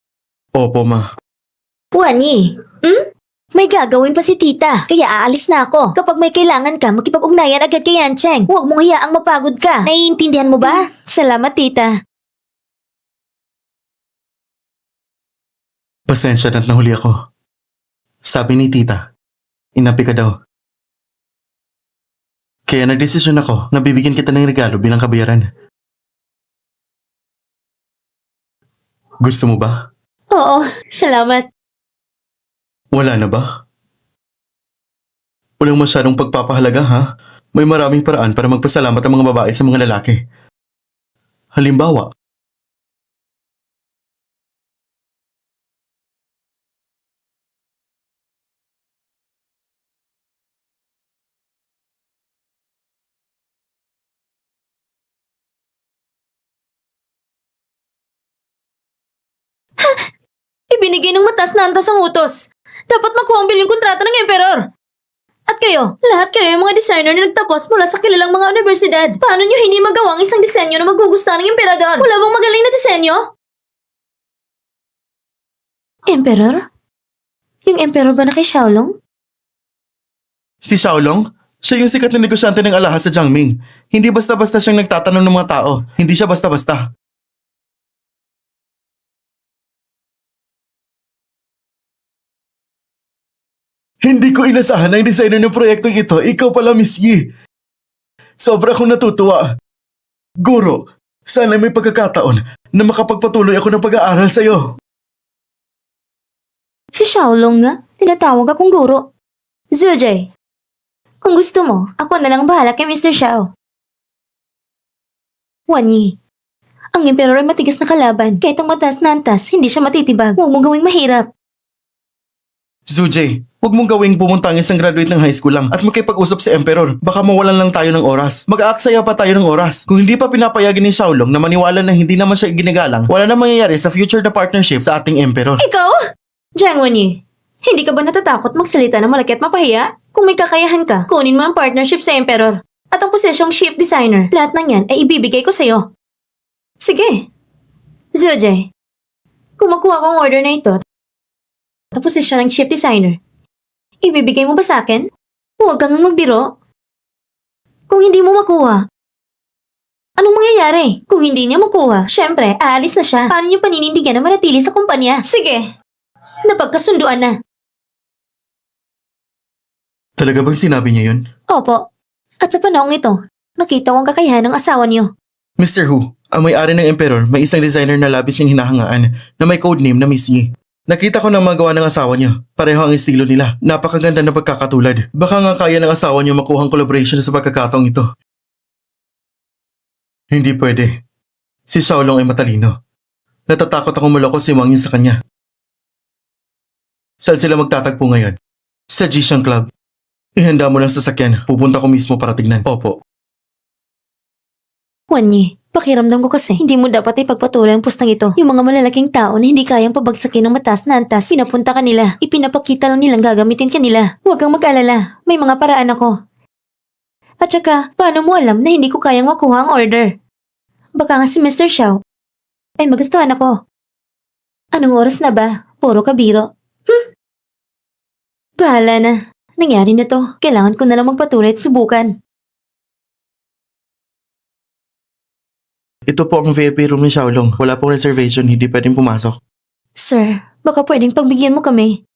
Opo, ma. Wang Yi, may gagawin pa si tita, kaya aalis na ako. Kapag may kailangan ka, makipag-ugnayan agad kay Yancheng. Huwag mong hayaang mapagod ka. Naiintindihan mo ba? Salamat, tita. Pasensya na't nahuli ako. Sabi ni tita, inapi ka daw. Kaya nagdesisyon ako na bibigyan kita ng regalo bilang kabayaran. Gusto mo ba? Oo, salamat. Wala na ba? Walang masyadong pagpapahalaga ha? May maraming paraan para magpasalamat ang mga babae sa mga lalaki. Halimbawa, Ibinigay ng matas na antas ang utos. Dapat makuha ang bilyong kontrata ng emperor. At kayo, lahat kayo yung mga designer na nagtapos mula sa kilalang mga universidad. Paano nyo hindi magawa ang isang disenyo na magugustuhan ng emperador? Wala bang magaling na disenyo? Emperor? Yung emperor ba na kay Xiaolong? si Xiaolong, siya yung sikat na negosyante ng alahas sa Jiangming. Hindi basta-basta siyang nagtatanong ng mga tao. Hindi siya basta-basta. Hindi ko inasahan na yung designer ng proyektong ito. Ikaw pala, Miss Yi. Sobra akong natutuwa. Guro, sana may pagkakataon na makapagpatuloy ako ng pag-aaral sa'yo. Si Xiaolong nga. Tinatawag akong guro. Zujay, kung gusto mo, ako na lang bahala kay Mr. Xiao. Wanyi, ang emperor ay matigas na kalaban. Kahit ang mataas na antas, hindi siya matitibag. Huwag mong gawing mahirap. Zujay, huwag mong gawing pumunta ang isang graduate ng high school lang at makipag-usap si Emperor. Baka mawalan lang tayo ng oras. Mag-aaksaya pa tayo ng oras. Kung hindi pa pinapayagan ni Xiaolong na maniwala na hindi naman siya ginagalang, wala na mangyayari sa future na partnership sa ating Emperor. Ikaw? Jiang Wanyi, hindi ka ba natatakot magsalita na malaki at mapahiya? Kung may kakayahan ka, kunin mo ang partnership sa emperor. At ang posisyong chief designer. Lahat ng yan ay ibibigay ko sa'yo. Sige. Zujay, kung makuha ko ang order na ito, at posisyon ng chief designer, ibibigay mo ba sa akin? Huwag kang magbiro. Kung hindi mo makuha, anong mangyayari? Kung hindi niya makuha, syempre, aalis na siya. Paano niyo paninindigan na manatili sa kumpanya? Sige. Napagkasunduan na. Talaga bang sinabi niya yun? Opo. At sa panahong ito, nakita ko ang kakayahan ng asawa niyo. Mr. Hu, ang may-ari ng Emperor, may isang designer na labis niyang hinahangaan na may codename na Miss Yi. Nakita ko na magawa ng asawa niya. Pareho ang estilo nila. Napakaganda na pagkakatulad. Baka nga kaya ng asawa niyo makuha ang collaboration sa pagkakataong ito. Hindi pwede. Si Xiaolong ay matalino. Natatakot akong maloko si Wang Yin sa kanya. Saan sila magtatagpo ngayon? Sa Jishang Club. Ihanda mo lang sa sasakyan. Pupunta ko mismo para tignan. Opo. Wanyi, pakiramdam ko kasi hindi mo dapat ipagpatuloy ang pustang ito. Yung mga malalaking tao na hindi kayang pabagsakin ng mataas na antas, pinapunta ka nila. Ipinapakita lang nilang gagamitin ka nila. Huwag kang mag-alala. May mga paraan ako. At saka, paano mo alam na hindi ko kayang makuha ang order? Baka nga si Mr. Xiao ay magustuhan ako. Anong oras na ba? Puro kabiro. Bahala na. Nangyari na to. Kailangan ko na lang magpatuloy at subukan. Ito po ang VIP room ni Xiaolong. Wala pong reservation, hindi pwedeng pumasok. Sir, baka pwedeng pagbigyan mo kami.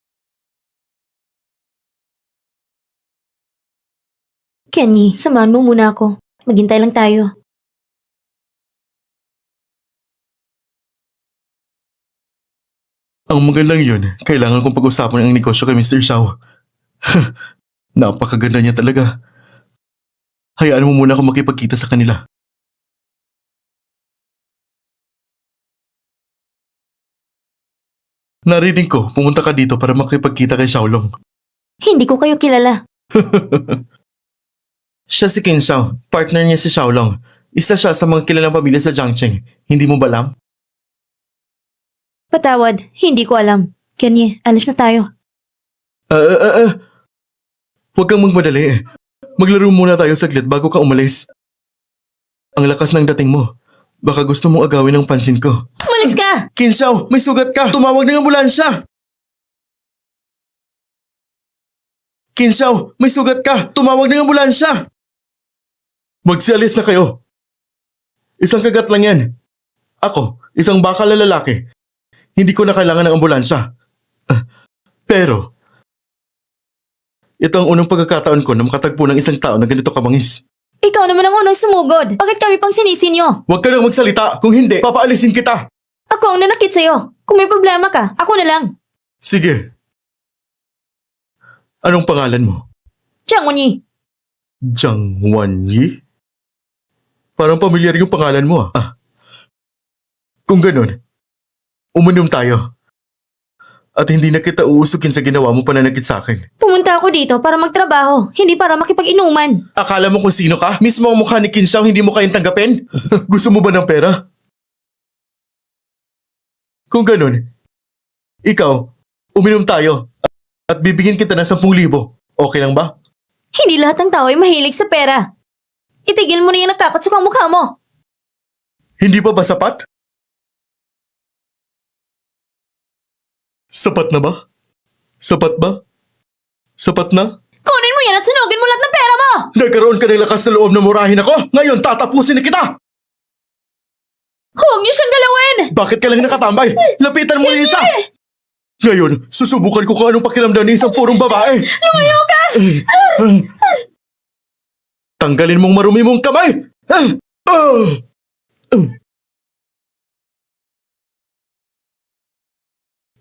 Kenny, samahan mo muna ako. Maghintay lang tayo. Ang magandang yun, kailangan kong pag-usapan ang negosyo kay Mr. Xiao. Napakaganda niya talaga. Hayaan mo muna ako makipagkita sa kanila. Narinig ko, pumunta ka dito para makipagkita kay Xiaolong. Hindi ko kayo kilala. Siya si King Xiao, partner niya si Xiaolong. Isa siya sa mga kilalang pamilya sa Jiangcheng. Hindi mo ba alam? Patawad, hindi ko alam. Kenny, alis na tayo. Huwag kang magmadali. Maglaro muna tayo saglit bago ka umalis. Ang lakas ng dating mo. Baka gusto mong agawin ang pansin ko. Umalis ka! King Xiao, may sugat ka! Tumawag ng ambulansya! King Xiao, may sugat ka! Tumawag ng ambulansya! Magsialis na kayo. Isang kagat lang yan. Ako, isang bakal na lalaki. Hindi ko na kailangan ng ambulansya. Pero, ito ang unang pagkakataon ko na makatagpo ng isang tao na ganito kabangis. Ikaw naman ang unang sumugod. Bakit kami pang sinisinyo? Huwag ka nang magsalita. Kung hindi, papaalisin kita. Ako ang nanakit sa'yo. Kung may problema ka, ako na lang. Sige. Anong pangalan mo? Jiang Wenyi. Jiang Wanyi? Parang pamilyar yung pangalan mo ah. Kung ganun, uminom tayo. At hindi na kita uusukin sa ginawa mo pananakit sa akin. Pumunta ako dito para magtrabaho, hindi para makipag-inuman. Akala mo kung sino ka? Mismo ang mukha ni Qin Xiao hindi mo kayang tanggapin? Gusto mo ba ng pera? Kung ganun, ikaw, uminom tayo at bibigyan kita ng 10,000. Okay lang ba? Hindi lahat ng tao ay mahilig sa pera. Itigil mo na yung nagkakatsukang mukha mo. Hindi pa ba sapat? Sapat na ba? Sapat ba? Sapat na? Kunin mo yan at sunugin mo lahat ng pera mo! Nagkaroon ka ng lakas na loob na murahin ako? Ngayon tatapusin na kita! Huwag niyo siyang galawin! Bakit ka lang nakatambay? Lapitan mo yung isa! Ngayon, susubukan ko kung anong pakiramdam ng isang purong babae. Lumayo ka! Tanggalin mong marumi mong kamay!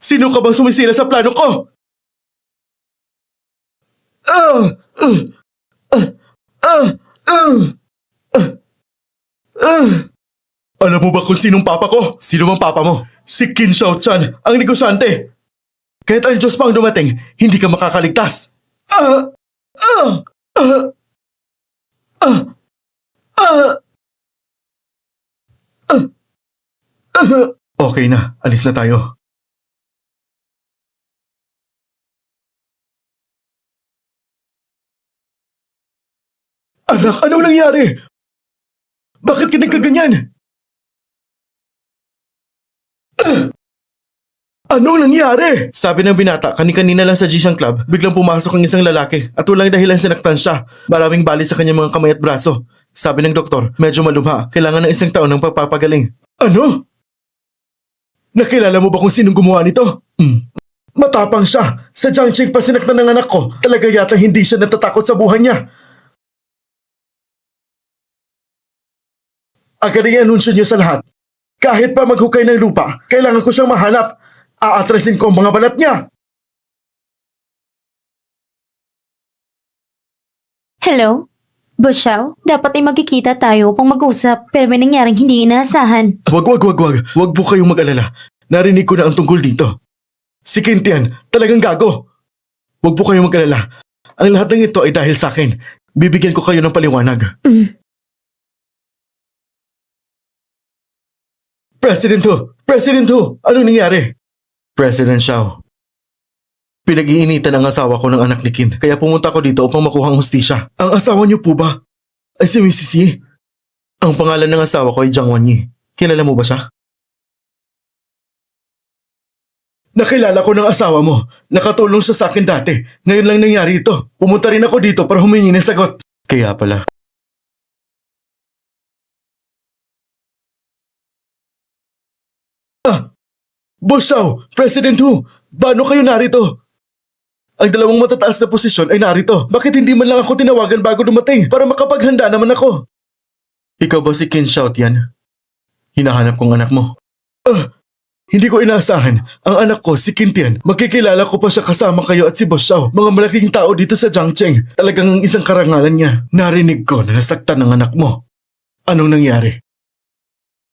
Sino ka bang sumisira sa plano ko? Alam mo ba kung sinong papa ko? Sino bang papa mo? Si Qin Xiao Chan, ang negosyante. Kahit ang Diyos pa ang dumating, hindi ka makakaligtas. Okay na, alis na tayo. Anak, anong nangyari? Bakit ka nagkaganyan? Anong nangyari? Sabi ng binata, kani-kanina lang sa Jishan Club, biglang pumasok ang isang lalaki at walang dahilan sinaktan siya. Maraming bali sa kanyang mga kamay at braso. Sabi ng doktor, medyo malubha, kailangan ng 1 taon ng pagpapagaling. Ano? Nakilala mo ba kung sinong gumawa nito? Matapang siya. Sa Jiangqing pa sinaktan ng anak ko. Talaga yata hindi siya natatakot sa buhay niya. Agad i-anunsyo niyo sa lahat. Kahit pa maghukay ng lupa, kailangan ko siyang mahanap. Aatrasin ko ang mga balat niya. Hello? Boss Xiao, dapat ay magkikita tayo upang mag-usap pero may nangyaring hindi inaasahan. Wag. Wag po kayong mag-alala. Narinig ko na ang tungkol dito. Si Kintian, talagang gago. Wag po kayong mag-alala. Ang lahat ng ito ay dahil sa akin. Bibigyan ko kayo ng paliwanag. President Hu! Anong nangyari? President Xiao. Pinag-iinitan ang asawa ko ng anak ni Qin, kaya pumunta ko dito upang makuha ang hustisya. Ang asawa niyo po ba? Ay si Mrs. Yi. Ang pangalan ng asawa ko ay Jiang Wanyi. Kilala mo ba siya? Nakilala ko ng asawa mo. Nakatulong siya sa akin dati. Ngayon lang nangyari ito. Pumunta rin ako dito para humingi ng sagot. Kaya pala. Boss Xiao, President Hu, paano kayo narito? Ang dalawang matataas na posisyon ay narito. Bakit hindi man lang ako tinawagan bago dumating para makapaghanda naman ako? Ikaw ba si Qin Xiao Tian? Hinahanap kong anak mo. Hindi ko inaasahan. Ang anak ko, si Qin Tian. Magkikilala ko pa siya kasama kayo at si Boss Xiao. Mga malaking tao dito sa Jiangqing. Talagang ang isang karangalan niya. Narinig ko na nasaktan ng anak mo. Anong nangyari?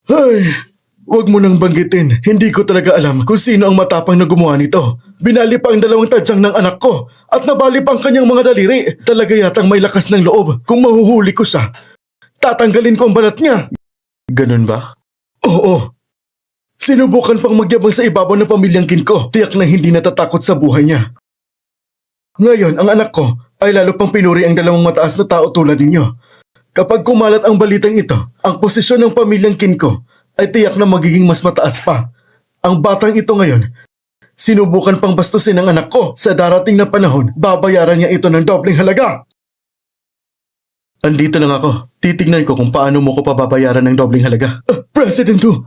Ay... Huwag mo nang banggitin. Hindi ko talaga alam kung sino ang matapang na gumawa nito. Binali pa ang 2 tadyang ng anak ko at nabali pa ang kanyang mga daliri. Talaga yatang may lakas ng loob. Kung mahuhuli ko siya, tatanggalin ko ang balat niya. Ganun ba? Oo. Sinubukan pang magyabang sa ibabaw ng pamilyang Qin ko. Tiyak na hindi natatakot sa buhay niya. Ngayon, ang anak ko ay lalo pang pinuri ang 2 mataas na tao tulad ninyo. Kapag kumalat ang balitang ito, ang posisyon ng pamilyang Qin ko ay tiyak na magiging mas mataas pa. Ang batang ito ngayon, sinubukan pang bastusin ang anak ko. Sa darating na panahon, babayaran niya ito ng dobleng halaga. Andito lang ako. Titignan ko kung paano mo ko pababayaran ng dobleng halaga. President Hu,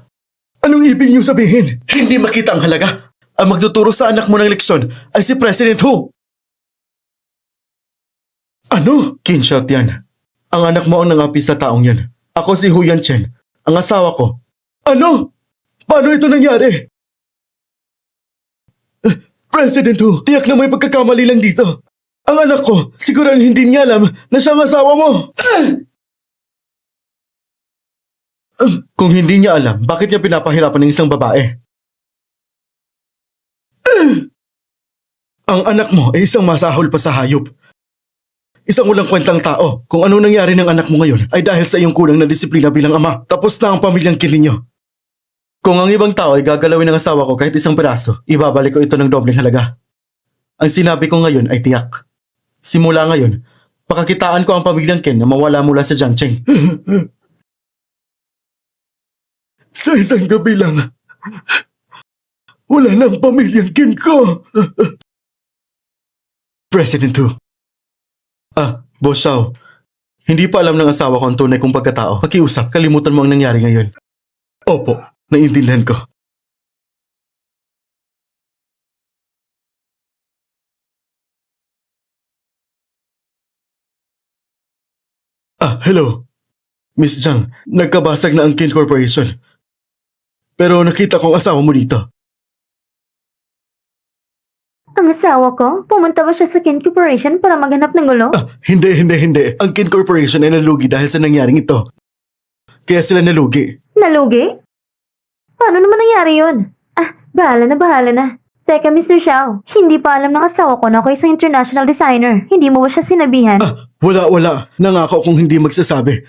anong ibig niyo sabihin? Hindi makita ang halaga. Ang magtuturo sa anak mo ng leksyon ay si President Hu. Ano? Qin Xiao Tian. Ang anak mo ang nangapi sa taong yan. Ako si Hu Yanchen, ang asawa ko. Ano? Paano ito nangyari? President Hu, tiyak na may pagkakamali lang dito. Ang anak ko, siguran hindi niya alam na siya ang asawa mo. Kung hindi niya alam, bakit niya pinapahirapan ng isang babae? Ang anak mo ay isang masahol pa sa hayop. Isang walang kwentang tao. Kung ano nangyari ng anak mo ngayon ay dahil sa iyong kulang na disiplina bilang ama. Tapos na ang pamilyang kin ninyo. Kung ang ibang tao ay gagalawin ng asawa ko kahit isang piraso, ibabalik ko ito ng dobleng halaga. Ang sinabi ko ngayon ay tiyak. Simula ngayon, pakakitaan ko ang pamilyang kin na mawala mula sa Jiangcheng. Sa isang gabi lang, wala na ang pamilyang kin ko. President Hu. Boss Xiao. Hindi pa alam ng asawa ko ang tunay kong pagkatao. Pakiusap, kalimutan mo ang nangyari ngayon. Opo, naiintindihan ko. Hello. Miss Zhang, nagkabasag na ang Kin Corporation. Pero nakita kong asawa mo dito. Ang asawa ko? Pumunta ba siya sa Kin Corporation para maghanap ng gulo? Hindi. Ang Kin Corporation ay nalugi dahil sa nangyaring ito. Kaya sila nalugi. Nalugi? Paano naman nangyari yun? Bahala na. Teka, Mr. Xiao, hindi pa alam ng asawa ko na ako isang international designer. Hindi mo ba siya sinabihan? Wala. Nangako kung hindi magsasabi.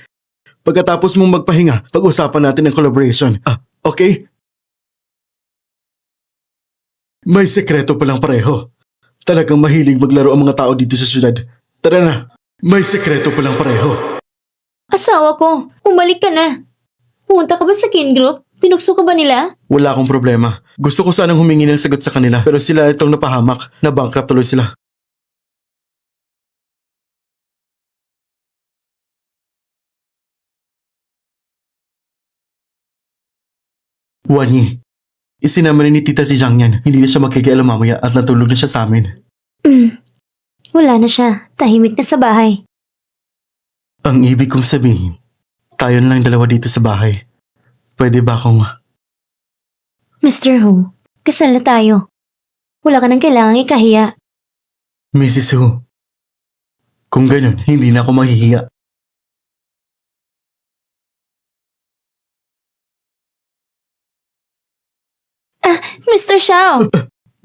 Pagkatapos mong magpahinga, pag-usapan natin ang collaboration. Okay? May sekreto palang pareho. Talagang mahilig maglaro ang mga tao dito sa syudad. Tara na, may sekreto palang pareho. Asawa ko, umalik ka na. Pumunta ka ba sa Kin Group? Tinukso ka ba nila? Wala akong problema. Gusto ko sanang humingi ng sagot sa kanila pero sila itong napahamak. Na-bankrupt tuloy sila. Wani, isinama ni Tita si Zhang yan. Hindi na siya magkikialam mamaya at natulog na siya sa amin. Wala na siya. Tahimik na sa bahay. Ang ibig kong sabihin, tayo na lang dalawa dito sa bahay. Pwede ba akong... Mr. Hu, kasal na tayo. Wala ka nang kailangang ikahiya. Mrs. Hu, kung ganun, hindi na ako mahihiya. Mr. Xiao,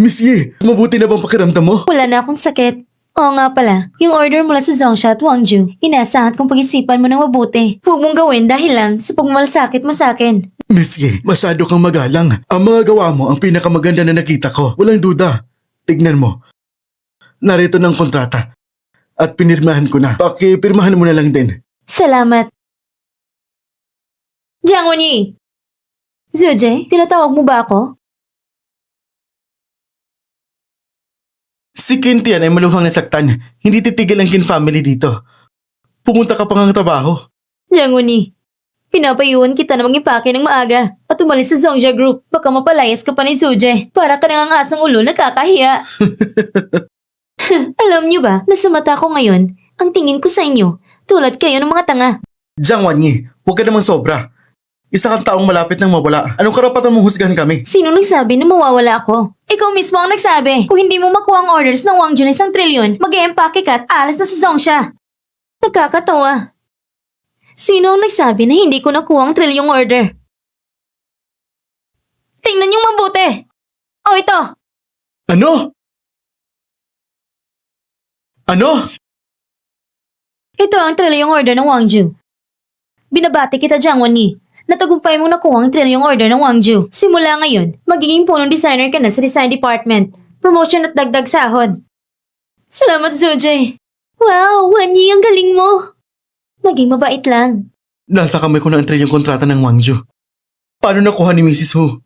Miss Ye, mabuti na bang pakiramdam mo? wala na akong sakit. Oo nga pala, yung order mula sa Zongsha at Wangju, inaasahan kong pag-isipan mo ng mabuti. Huwag mong gawin dahil lang sa pagmalasakit mo sa akin. Miss Ye, masyado kang magalang. Ang mga gawa mo ang pinakamaganda na nakita ko. Walang duda. Tignan mo. Narito ng kontrata. At pinirmahan ko na. Pakipirmahan mo na lang din. Salamat. Jiang Wenyi! Zuje, tinatawag mo ba ako? Si Kintian ay maluhang nasaktan. Hindi titigil ang Kin family dito. Pumunta ka pa ngang trabaho. Jiang Wenyi, pinapayuhan kita na mag-impake ng maaga at umalis sa Zongja Group. Baka mapalayas ka pa ni Zuje. Para ka nang ang asang ulo nakakahiya. Alam niyo ba na sa mata ko ngayon, ang tingin ko sa inyo, tulad kayo ng mga tanga. Jiang Wanyi, huwag ka namang sobra. Isa kang taong malapit nang mawala. Anong karapatan mong husgahan kami? Sino nagsabi na mawawala ako? Ikaw mismo ang nagsabi. Kung hindi mo makuha ang orders ng Wangju na 1 trilyon, mag-e-empake ka at alas na sa Zongsha. Nagkakatawa. Sino ang nagsabi na hindi ko nakuha ang trilyong order? Tingnan niyong mabuti. O ito. Ano? Ano? Ito ang trilyong order ng Wangju. Binabati kita, Jiang Wenyi. Natagumpay mong nakuha ang trilyong order ng Wangju. Simula ngayon, magiging punong designer ka na sa design department. Promotion at dagdag sahod. Salamat, Zuje. Wow, Wenyi, ang galing mo. Maging mabait lang. Nasa kamay ko na ang trilyong kontrata ng Wangju. Paano nakuha ni Mrs. Hu?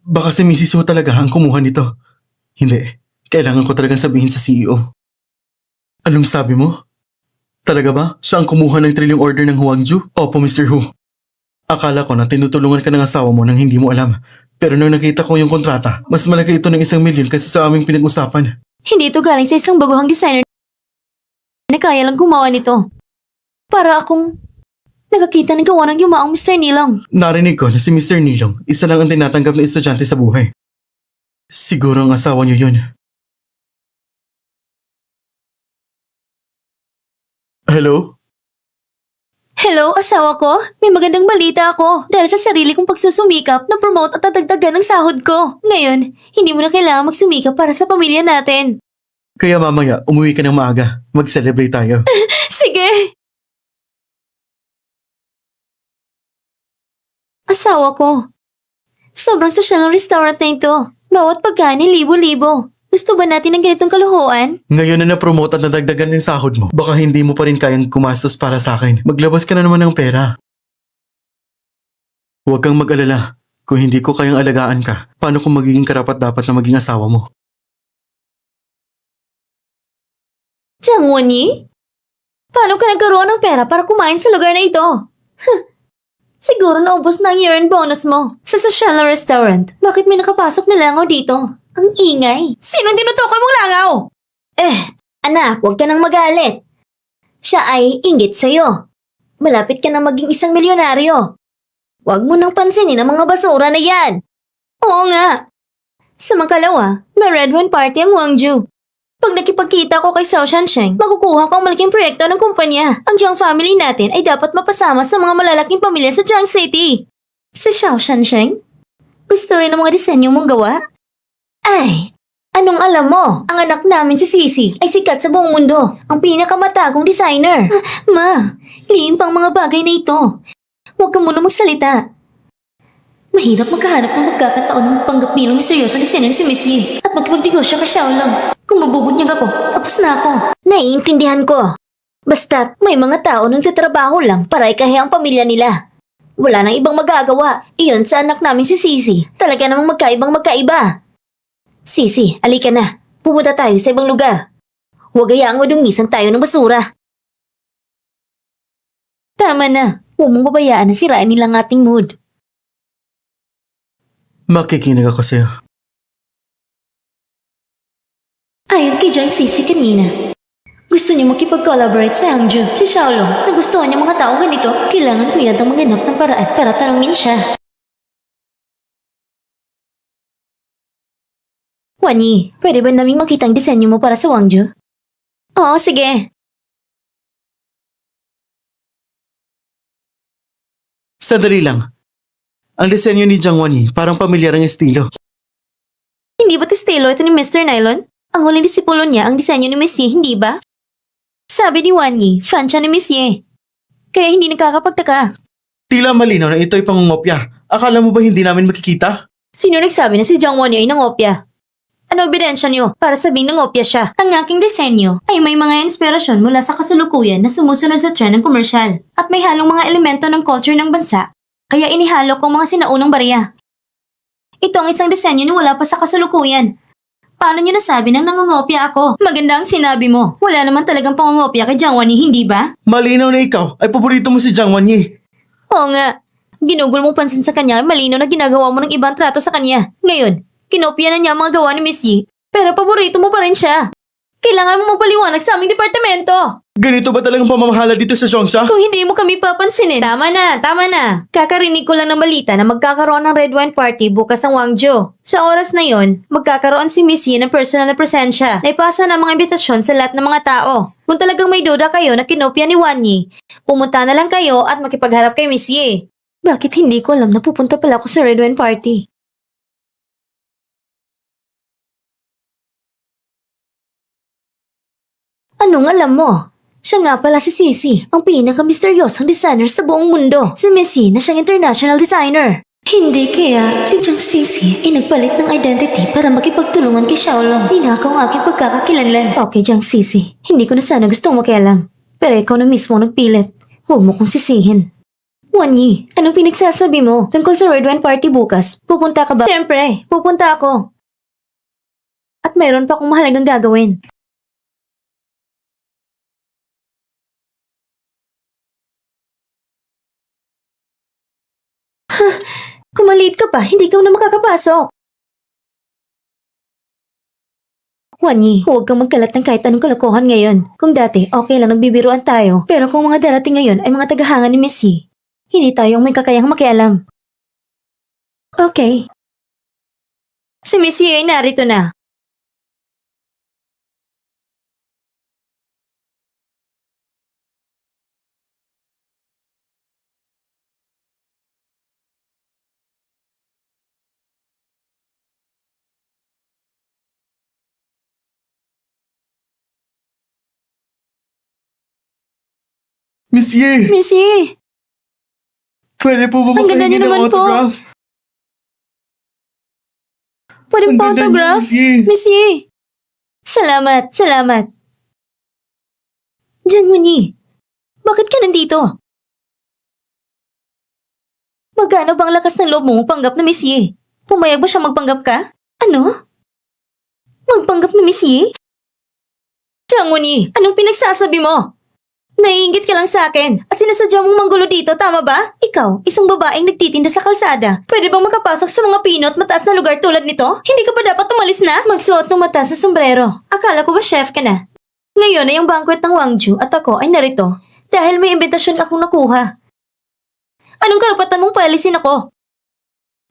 Baka si Mrs. Hu talaga ang kumuha nito. Hindi. Kailangan ko talagang sabihin sa CEO. Anong sabi mo? Talaga ba? Siya ang kumuha ng trilyong order ng Wangju? Opo, Mr. Hu. Akala ko na tinutulungan ka ng asawa mo nang hindi mo alam. Pero nang nakita ko yung kontrata, mas malaki ito ng 1 milyon kaysa sa aming pinag-usapan. Hindi ito galing sa isang baguhang designer na kaya lang gumawa nito. Para akong nakakita ng gawa ng yumaong Mr. Nilong. Narinig ko na si Mr. Nilong, isa lang ang tinatanggap na estudyante sa buhay. Siguro ang asawa niyo yun. Hello? Hello, asawa ko. May magandang balita ako. Dahil sa sarili kong pagsusumikap, na-promote at natagdagan ng sahod ko. Ngayon, hindi mo na kailangan magsumikap para sa pamilya natin. Kaya mamaya, umuwi ka ng maaga. Mag-celebrate tayo. Sige! Asawa ko. Sobrang sosyal ng restaurant na ito. Bawat pagkain ay libo-libo. Gusto ba natin ng ganitong kaluhuan? Ngayon na na-promote at nadagdagan yung sahod mo, baka hindi mo pa rin kayang kumastos para sa akin. Maglabas ka na naman ng pera. Huwag kang mag-alala. Kung hindi ko kayang alagaan ka, paano kung magiging karapat-dapat na maging asawa mo? Jiang Wenyi? Paano ka nagkaroon ng pera para kumain sa lugar na ito? Huh. Siguro naubos na ang year-end bonus mo sa social na restaurant. Bakit may nakapasok na langaw dito? Ang ingay. Sinong tinutukoy mong langaw? Anak, huwag ka nang magalit. Siya ay inggit sa'yo. Malapit ka na maging isang milyonaryo. Huwag mo nang pansinin ang mga basura na yan. Oo nga. Sa makalawa, may red wine party ang Gwangju. Pag nakipagkita ko kay Xiao Shansheng, makukuha ko ang malaking proyekto ng kumpanya. Ang Jiang family natin ay dapat mapasama sa mga malalaking pamilya sa Jiang City. Si Xiao Shansheng? Gusto rin ng mga disenyo mong gawa? Ay, anong alam mo? Ang anak namin si Sisi ay sikat sa buong mundo. Ang pinakamatagong designer. Ma, liim pang mga bagay na ito. Huwag ka muna magsalita. Mahirap magkahanap ng magkakataon ng magpanggap bilang misteryosong disenyo si Missy at magkipagnegosyo ka siya lang. Kung mabubunyag ako, tapos na ako. Naiintindihan ko. Basta't may mga tao nang tatrabaho lang para ikahiya ang pamilya nila. Wala nang ibang magagawa. Iyon sa anak namin si Sisi. Talaga namang magkaibang magkaiba. Sisi, alika na. Pumunta tayo sa ibang lugar. Huwag hayaang madungisan tayo ng basura. Tama na. Huwag mong babayaan na sirain nilang ating mood. Makikinig ako sa'yo. Ayon kay Jiang Sisi kanina, gusto niya makipag-collaborate sa Hangzhou. Si Xiaolong, nagustuhan niya mga tao ganito. Kailangan ko yatang maghanap ng paraan para tanungin siya. Wanyi, pwede ba naming makita ang disenyo mo para sa Gwangju? Oo, sige. Sandali lang. Ang disenyo ni Jiang Wanyi, parang pamilyar ang estilo. Hindi ba't estilo ito ni Mr. Nylon? Ang huling disipulo niya ang disenyo ni Miss Ye, hindi ba? Sabi ni Wanyi, fan siya ni Miss Ye. Kaya hindi nakakapagtaka. Tila malinaw na ito'y pangungopya. Akala mo ba hindi namin makikita? Sino nagsabi na si Jiang Wanyi ay nangopya? Ano ebidensya niyo para sabihin nangopya siya? Ang aking disenyo ay may mga inspirasyon mula sa kasalukuyan na sumusunod sa trend ng komersyal at may halong mga elemento ng culture ng bansa. Kaya inihalo ko ang mga sinaunang barya. Ito ang isang disenyo na wala pa sa kasalukuyan. Paano niyo nasabi nang nangungopya ako? Maganda ang sinabi mo. Wala naman talagang pangungopya kay Jiang Wanyi, hindi ba? Malinaw na ikaw ay paborito mo si Jiang Wanyi. Oo nga. Ginugol mong pansin sa kanya, malinaw na ginagawa mo ng ibang trato sa kanya. Ngayon, kinopya na niya ang mga gawa ni Miss Yi, pero paborito mo pa rin siya. Kailangan mo magpaliwanag sa aming departamento. Ganito ba talagang pamamahala dito sa Zhongsha? Kung hindi mo kami papansinin, tama na. Kakarinig ko lang ng balita na magkakaroon ng red wine party bukas ang Gwangju. Sa oras na yon, magkakaroon si Miss Yi ng personal na presensya. Naipasa ng mga imbitasyon sa lahat ng mga tao. Kung talagang may duda kayo na kinopya ni Wanyi, pumunta na lang kayo at makipagharap kay Miss Yi. Bakit hindi ko alam na pupunta pala ako sa red wine party? Anong alam mo? Siya nga pala si Sisi, ang pinaka-misteryosong designer sa buong mundo. Si Missy na siyang international designer. Hindi kaya si Jiang Sisi ay nagpalit ng identity para makipagtulungan kay Xiaolong. Ninakaw ang aking pagkakakilanlan. Okay, Jiang Sisi, hindi ko na sana gustong makialam. Pero ikaw na mismo nagpilit. Huwag mo kong sisihin. Wanyi, anong pinagsasabi mo tungkol sa red wine party bukas? Pupunta ka ba? Siyempre, pupunta ako. At mayroon pa akong mahalagang gagawin. Kung maliit ka pa, hindi ka na makakapasok. Wanyi, huwag kang magkalat ng kahit anong kalokohan ngayon. Kung dati, okay lang nagbibiruan tayo. Pero kung mga darating ngayon ay mga tagahanga ni Missy, hindi tayo ang may kakayahang makialam. Okay. Si Missy ay narito na. Miss Ye, Miss Yi, pwede po ba Ang ganda makahingi niyo ng naman po. autograph? pwede Ang pa ganda niyo, autograph? Miss Ye. Miss Yi. Salamat, salamat. Jangwon-yi, bakit ka nandito? Magkano bang lakas ng loob mo panggap na Miss Yi? Pumayag ba siya magpanggap ka? Ano? Magpanggap na Miss Yi? Jangwon-yi, anong pinagsasabi mo? Naiingit ka lang sa akin at sinasadya mong manggulo dito, tama ba? Ikaw, isang babaeng nagtitinda sa kalsada. Pwede bang makapasok sa mga pinot mataas na lugar tulad nito? Hindi ka ba dapat umalis na? Magsuot ng mataas na sombrero. Akala ko ba chef ka na? Ngayon ay ang banquet ng Wangju at ako ay narito dahil may imbitasyon akong nakuha. Anong karapatan mong paalisin ako?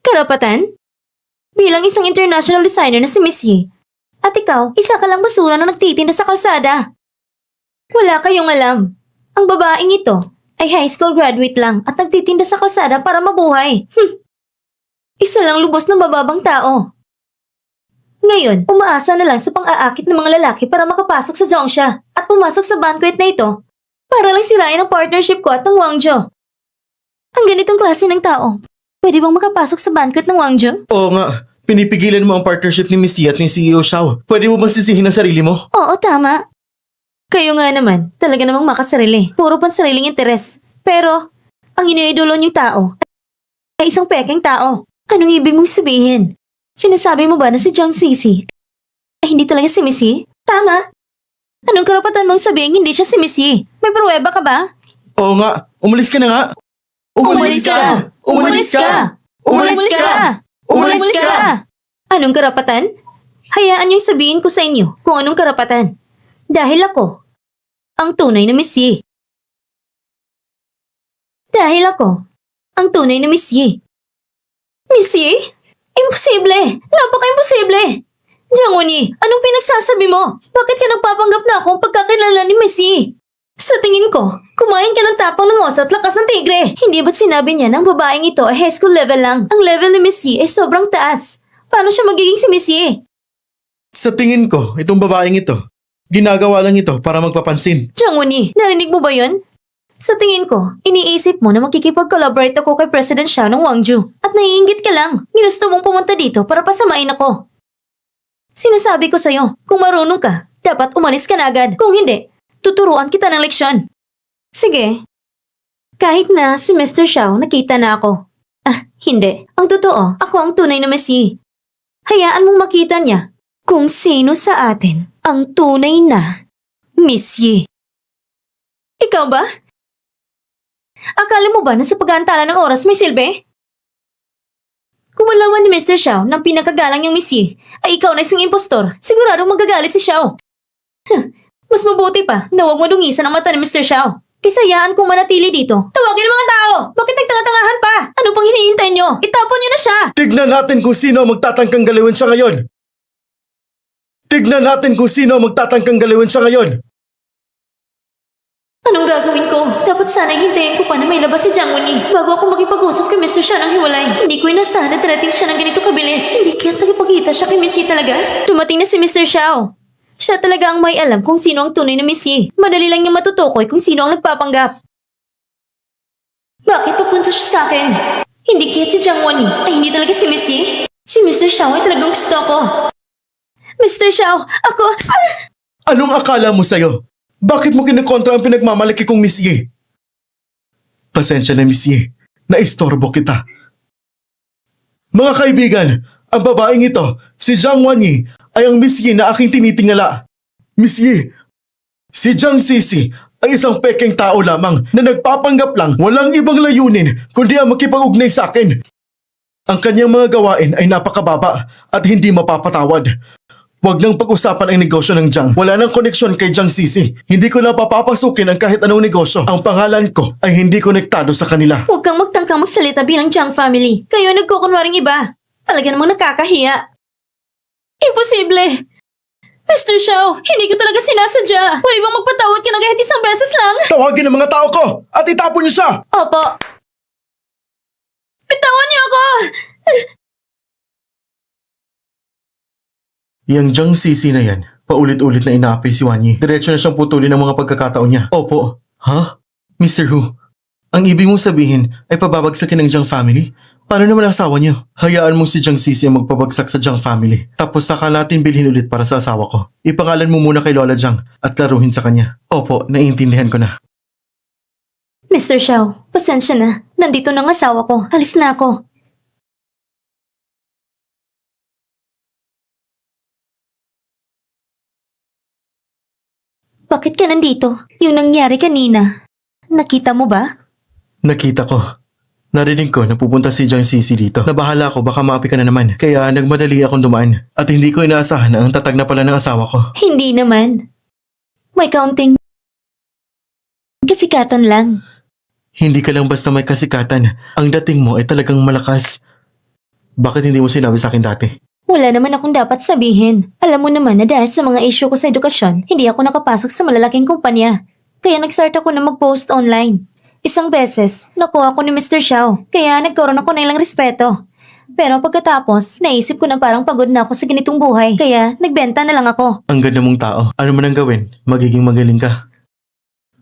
Karapatan? Bilang isang international designer na si Miss Yi. At ikaw, isa ka lang basura na nagtitinda sa kalsada. Wala kayong alam. Ang babaeng ito ay high school graduate lang at nagtitinda sa kalsada para mabuhay. Isa lang lubos ng mababang tao. Ngayon, umaasa na lang sa pang-aakit ng mga lalaki para makapasok sa Zongsha at pumasok sa banquet na ito para lang sirain ang partnership ko at ng Wangjo. Ang ganitong klase ng tao, pwede bang makapasok sa banquet ng Wangjo? Oo nga, pinipigilan mo ang partnership ni Miss Yi at ni CEO Xiao. Pwede mo bang sisihin ang sarili mo? Oo, tama. Kayo nga naman, talaga namang makasarili. Puro pansariling interes. Pero, ang iniidolo niyong tao ay isang pekeng tao. Anong ibig mong sabihin? Sinasabi mo ba na si Jiang Sisi ay hindi talaga si Miss Yi? Tama. Anong karapatan mong sabihin hindi siya si Miss Yi? May pruweba ka ba? Oo nga, umalis ka na nga. Umalis ka! Umalis ka! Umalis ka! Umalis ka! Anong karapatan? Hayaan niyong sabihin ko sa inyo kung anong karapatan. Dahil ako, ang tunay na Miss Yi. Dahil ako, ang tunay na Miss Yi. Miss Yi? Imposible! Napaka-imposible! Jangwon-yi, anong pinagsasabi mo? Bakit ka nagpapanggap na akong pagkakilala ni Miss Yi? Sa tingin ko, kumain ka ng tapang ng oso at lakas ng tigre. Hindi ba't sinabi niya na ang babaeng ito ay high school level lang? Ang level ni Miss Yi ay sobrang taas. Paano siya magiging si Miss Yi? Sa tingin ko, itong babaeng ito, ginagawa lang ito para magpapansin. Jangwon-yi, narinig mo ba yun? Sa tingin ko, iniisip mo na makikipag-collaborate ako kay President Xiao ng Wangju. At naiinggit ka lang. Ginusto mong pumunta dito para pasamain ako. Sinasabi ko sa'yo, kung marunong ka, dapat umalis ka na agad. Kung hindi, tuturuan kita ng leksyon. Sige. Kahit na si Mr. Xiao nakita na ako. Hindi. Ang totoo, ako ang tunay na Miss Yi. Hayaan mong makita niya kung sino sa atin ang tunay na Miss Yi. Ikaw ba? Akala mo ba na sa pag-aantala ng oras may silbi? Kung malaman ni Mr. Xiao ng pinakagalang niyang Miss Yi ay ikaw na isang impostor, siguradong magagalit si Xiao. Mas mabuti pa na huwag mo dungisan ang mata ni Mr. Xiao. Kaysa hayaan kong manatili dito. Tawagin ang mga tao! Bakit nagtangatangahan pa? Ano pang hinihintay niyo? Itapon niyo na siya! Tignan natin kung sino ang magtatangkang galiwin siya ngayon. Tignan natin kung sino ang magtatangkang galiwin siya ngayon. Anong gagawin ko? Dapat sana hintayin ko pa na may labas si Jangwon-yi bago ako makipag-usap kay Mr. Xiao ng hiwalay. Hindi ko inasahan na darating siya ng ganito kabilis. Hindi kaya nakipagkita siya kay Miss Yi talaga. Dumating na si Mr. Xiao. Siya talaga ang may alam kung sino ang tunay na Miss Yi. Madali lang niya matutukoy kung sino ang nagpapanggap. Bakit papunta siya sa akin? Hindi kaya si Jangwon-yi ay hindi talaga si Miss Yi. Si Mr. Xiao ay talagang gusto ko. Mr. Xiao, ako... Anong akala mo sa'yo? Bakit mo kinakontra ang pinagmamalaki kong Miss Yi? Pasensya na Miss Yi, naistorbo kita. Mga kaibigan, ang babaeng ito, si Jiang Wanyi, ay ang Miss Yi na aking tinitingala. Miss Yi, si Jiang Sisi ay isang pekeng tao lamang na nagpapanggap lang walang ibang layunin kundi ang makipag-ugnay sa akin. Ang kanyang mga gawain ay napakababa at hindi mapapatawad. Huwag nang pag-usapan ang negosyo ng Jiang. Wala nang koneksyon kay Jiang Sisi. Hindi ko na papapasukin ang kahit anong negosyo. Ang pangalan ko ay hindi konektado sa kanila. Huwag kang magtangkang magsalita bilang Jiang family. Kayo nagkukunwaring iba. Talaga namang nakakahiya. Imposible! Mr. Xiao, hindi ko talaga sinasadya. Pwede bang magpatawad ka na kahit isang beses lang? Tawagin ang mga tao ko at itapon niyo siya! Opo. Bitawan niyo ako! Yang Jiang Sisi na yan, paulit-ulit na inaapi si Wanyi. Diretso na siyang putulin ang mga pagkakataon niya. Opo. Ha? Mr. Hu, ang ibig mong sabihin ay pababagsakin ng Jiang family? Paano naman ang asawa niyo? Hayaan mo si Jiang Sisi ang magpabagsak sa Jiang family. Tapos saka natin bilhin ulit para sa asawa ko. Ipangalan mo muna kay Lola Jiang at laruhin sa kanya. Opo, naiintindihan ko na. Mr. Xiao, pasensya na. Nandito na ang asawa ko. Alis na ako. Bakit ka nandito? Yung nangyari kanina. Nakita mo ba? Nakita ko. Narinig ko na pupunta si Jiang Sisi dito. Nabahala ako baka maapi ka na naman. Kaya nagmadali akong dumaan. At hindi ko inaasahan na ang tatag na pala ng asawa ko. Hindi naman. May kaunting kasikatan lang. Hindi ka lang basta may kasikatan. Ang dating mo ay talagang malakas. Bakit hindi mo sinabi sa akin dati? Wala naman akong dapat sabihin. Alam mo naman na dahil sa mga issue ko sa edukasyon, hindi ako nakapasok sa malalaking kumpanya. Kaya nag-start ako na mag-post online. Isang beses, nakuha ko ni Mr. Xiao, kaya nagkaroon ako ng ilang respeto. Pero pagkatapos, naisip ko na parang pagod na ako sa ganitong buhay, kaya nagbenta na lang ako. Ang ganda mong tao. Ano man ang gawin, magiging magaling ka.